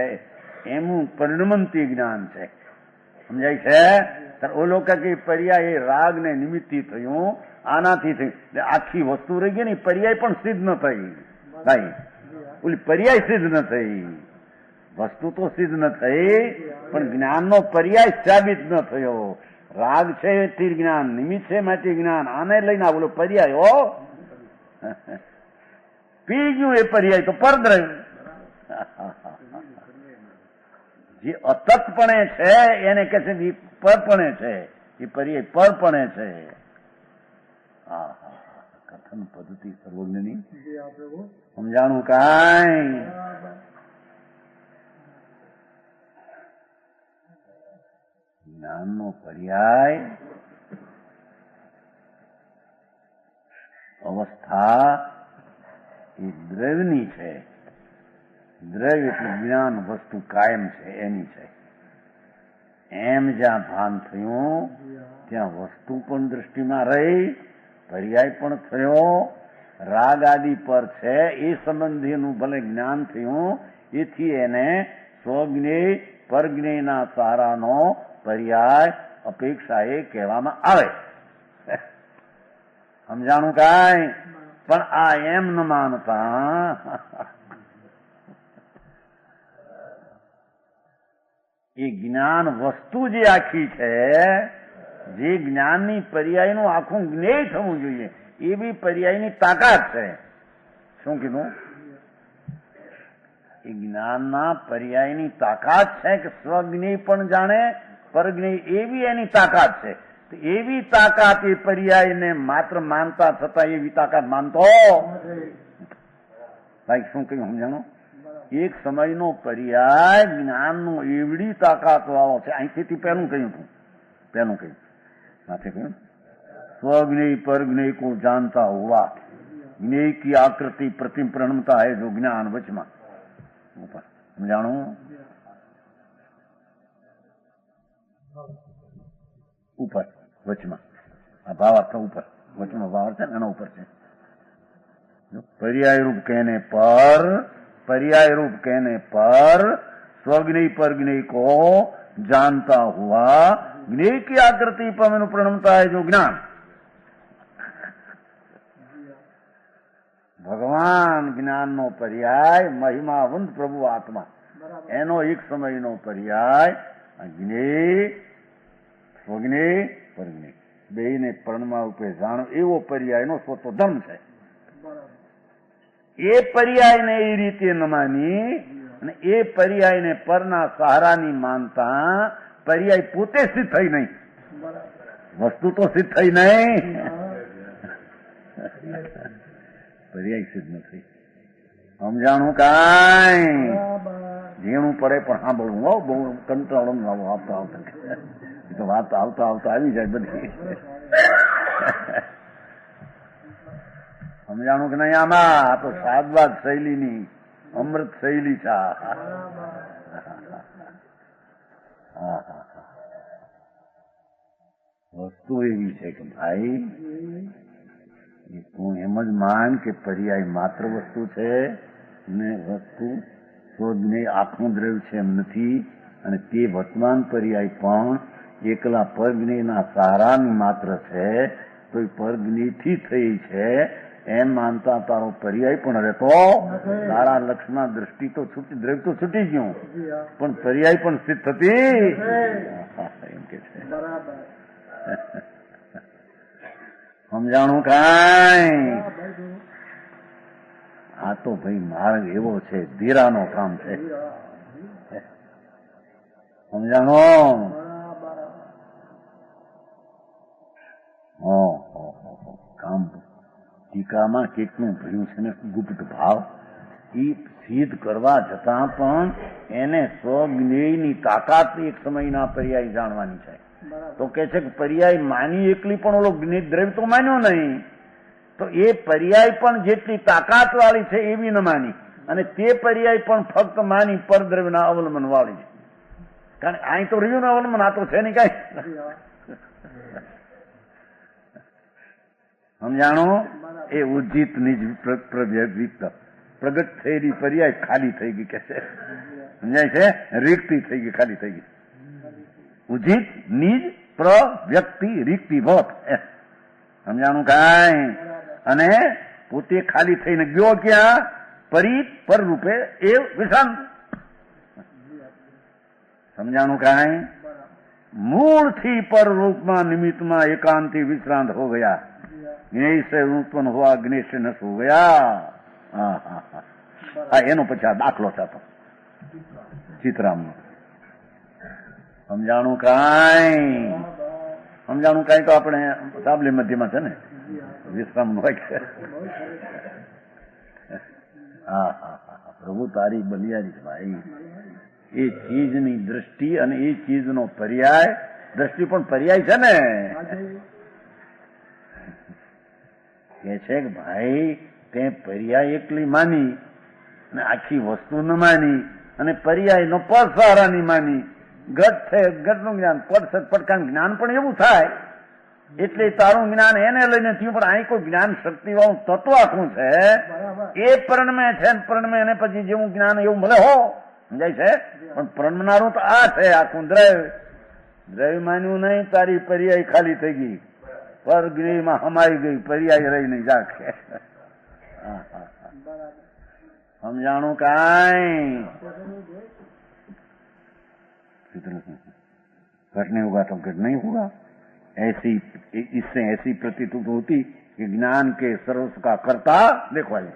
એનું પરિણમંતી જ્ઞાન છે. સમજાય છે? ઓલો કે પર્યાય એ રાગ ને નિમિત્તથી થયું, આનાથી થયું, એટલે આખી વસ્તુ રહી ગઈ ને પર્યાય પણ સિદ્ધ ન થઈ ભાઈ. ઓલી પર્યાય સિદ્ધ ન થઈ, વસ્તુ તો સિદ્ધ ન થઈ પણ જ્ઞાનનો પર્યાય સાબિત ન થયો. રાગ છે તે જ્ઞાન, નિમિત્ત છે માટે જ્ઞાન, આને લઈને બોલો પર્યાય હો પી ગયું એ પર્યાય તો પરદ્રવ્ય. જે અતતપણે છે એને કે છે પરપણે છે, એ પર્યાય પરપણે છે. હા હા કથન પદ્ધતિ સર્વજ્ઞની સમજાણું કાંઈ? જ્ઞાનનો પર્યાય અવસ્થા એ દ્રવ્યની છે. દ્રવ્ય એટલે જ્ઞાન વસ્તુ કાયમ છે એની છે. એમ જ્યાં ભાન થયું ત્યાં વસ્તુ પણ દ્રષ્ટિમાં રહી, પર્યાય પણ થયો, રાગ આદિ પર છે એ સંબંધીનું ભલે જ્ઞાન થયું, એથી એને સ્વજ્ઞેય પરજ્ઞેયના સહારાનો પર્યાય અપેક્ષા એ કહેવામાં આવે. સમજાણું કાંઈ? પણ આ એમ ન માનતા એ જ્ઞાન વસ્તુ જે આખી છે, જે જ્ઞાનની પર્યાયનું આખું જ્ઞેય થવું જોઈએ એવી પર્યાયની તાકાત છે. શું કીધું? એ જ્ઞાનના પર્યાયની તાકાત છે કે સ્વજ્ઞેય પણ જાણે, પરજ્ઞેય એવી એની તાકાત છે. એવી તાકાત એ પર્યાયને માત્ર માનતા છતાં એવી તાકાત માનતો ભાઈ શું કહ્યું સમજાણો? એક સમયનો પર્યાય જ્ઞાનનો એવડી તાકાત વાળો છે. અહીંથી પહેલું કહ્યું હતું, પહેલું કહ્યું સાથે કહ્યું स्वज्ञेय परज्ञेय को जानता हुआ ज्ञेय की आकृति प्रतिम प्रणमता है जो ज्ञान वचमा ऊपर समझाणु ऊपर वचमा भावार्थ ऊपर वचमा भावार्थ है ना ऊपर से पर्याय रूप कहने पर स्वज्ञेय परज्ञेय को जानता हुआ ज्ञेय की आकृति पर मैंने प्रणमता है जो ज्ञान ભગવાન જ્ઞાનનો પર્યાય મહિમાવંત પ્રભુ આત્મા એનો એક સમયનો પર્યાય જ્ઞેય સ્વજ્ઞેય પરજ્ઞેય બેયને પરણમાં રૂપે જાણો એવો પર્યાયનો સ્વતો ધર્મ છે. એ પર્યાયને એ રીતે ન માની અને એ પર્યાયને પરના સહારાની માનતા પર્યાય પોતે સિદ્ધ થઈ નહીં. વસ્તુ તો સિદ્ધ થઈ નહીં, પર્યાય સિદ્ધ નથી. સમજાણું કાંઈ ઝીણું પડે પણ સાંભળવું. હો બહુ કંટાળો આવતા આવતા એ તો વાત આવતા આવતા આવી જાય બધી. સમજાણું કે નહીં? આમાં આ તો સાદવાદ શૈલીની અમૃત શૈલી છે. વસ્તુ એવી છે કે ભાઈ તું એમ જ માન કે પર્યાય માત્ર વસ્તુ છે ને વસ્તુ શોધને આખું દ્રવ્ય છે એમ નથી. અને તે વર્તમાન પર્યાય પણ એકલા પરજ્ઞેયના સહારાની માત્ર છે, તો એ પરજ્ઞેયથી થઈ છે એમ માનતા તારો પર્યાય પણ રહેતો. તારા લક્ષના દ્રષ્ટિ તો છૂટી, દ્રવ્ય તો છૂટી ગયું, પણ પર્યાય પણ સ્થિત થતી એમ કે છે. સમજાણું કાંઈ? આ તો ભાઈ માર્ગ એવો છે, ધીરાનો કામ છે. સમજાણો? કામ ટીકામાં કેટલું ભર્યું છે ને ગુપ્ત ભાવ. એ સિદ્ધ કરવા છતાં પણ એને સ્વજ્ઞેયની તાકાત એક સમયના પર્યાય જાણવાની છે. તો કે છે કે પર્યાય માની એકલી પણ ઓલો દ્રવ્ય તો માન્યો નહીં, તો એ પર્યાય પણ જેટલી તાકાત વાળી છે એવી ન માની, અને તે પર્યાય પણ ફક્ત માની પરદ્રવ્યના અવલંબન વાળી છે. કારણ કે અહીં તો રહ્યું ને અવલંબન, આ તો છે નહીં કઈ. સમજાણો? એ ઉજ્જિત નિજ પ્રગટ થયેલી પર્યાય ખાલી થઈ ગઈ કે છે. સમજાય છે? રિક્તિ થઈ ગઈ, ખાલી થઈ ગઈ. ઉજિત નિજ પ્રવ્યક્તિ રિક્તિ ભવત. સમજાણું કાંઈ? અને પોતે ખાલી થઈને ગયો ક્યાં? પરિત પર રૂપે એ વિશ્રાંત. સમજાણું કાંઈ? મૂળથી પર રૂપમાં નિમિત્તમાં એકાંતિ વિશ્રાંત હો ગયા. જ્ઞેય સે उत्पन्न हुआ ज्ञेय से नष्ट हो गया. હા, એનો પછી આ દાખલો થતો ચિત્રામનો. સમજાણું કાંઈ? સમજાણું કાંઈ તો આપણે સાબલી મધ્યમાં છે ને વિશ્રામ નો હોય. હા હા હા, પ્રભુ તારી બલિયારી છે ભાઈ. એ ચીજની દ્રષ્ટિ અને એ ચીજનો પર્યાય, દ્રષ્ટિ પણ પર્યાય છે ને. કે છે કે ભાઈ તે પર્યાય એકલી માની અને આખી વસ્તુ ન માની, અને પર્યાય નો પર સહારાની માની. ઘટ છે, ઘટનું જ્ઞાન, પદ છે, પડકાનું જ્ઞાન પણ એવું થાય. એટલે તારું જ્ઞાન એને લઈને થયું, પણ અહીં કોઈ જ્ઞાન શક્તિ વાળું તત્વ આખું છે એ પરણમે છે. પરણમે એને પછી જેવું જ્ઞાન એવું ભલે હો, સમજાય છે, પણ પરણનારું તો આ છે આખું દ્રવ્ય. દ્રવ્ય માન્યું નહીં, તારી પર્યાય ખાલી થઈ ગઈ, પર જ્ઞેયમાં હમાઈ ગઈ, પર્યાય રહી નહીં જાકે. સમજાણું કાંઈ? घट नहीं होगा तो घट नहीं होगा. ऐसी इससे ऐसी प्रतीत होती कि ज्ञान के सर्वस्व का कर्ता, देखो आइए,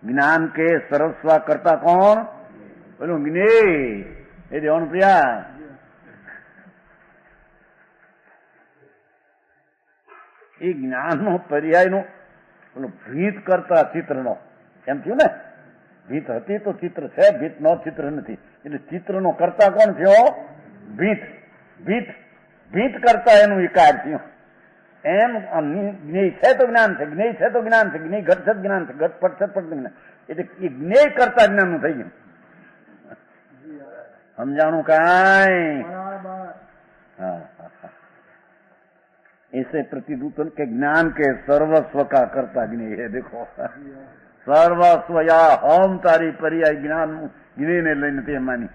ज्ञान के सर्वस्व का कर्ता कौन? बोलो ज्ञेय. ये देवन प्रिया, એ જ્ઞાનનો પર્યાયનો પેલો ભીત કરતા ચિત્રનો એમ થયું ને. ભીત હતી તો ચિત્ર છે, ભીત નો ચિત્ર નથી. એટલે ચિત્રનો કરતા કોણ થયો? ભીત. ભીત ભીત કરતા એનું વિકાર થયું. એમ જ્ઞેય છે તો જ્ઞાન છે, જ્ઞેય છે તો જ્ઞાન છે, જ્ઞેય ઘટ છે જ્ઞાન છે, ઘટ પટ છે પટ જ્ઞાન. એટલે એ જ્ઞેય કરતા જ્ઞાનનું થઈ ગયું. સમજાણું કાંઈ? હા. ऐसे प्रतीत के ज्ञान के सर्वस्व का कर्ता ज्ञेय है. देखो सर्वस्व या हम तारी पर्याय ज्ञान ज्ञेय ने लઈને તે માની.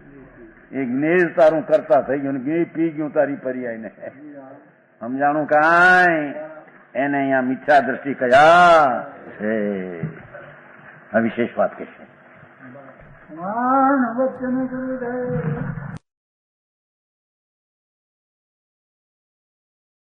એ જ્ઞેય તારું કરતા થઈ ગયું, જ્ઞેય પી ગયું તારી પર્યાય ને. સમજાણું કાંઈ? એને અહીંયા મિથ્યા દ્રષ્ટિ કયા છે. આ વિશેષ વાત કે છે.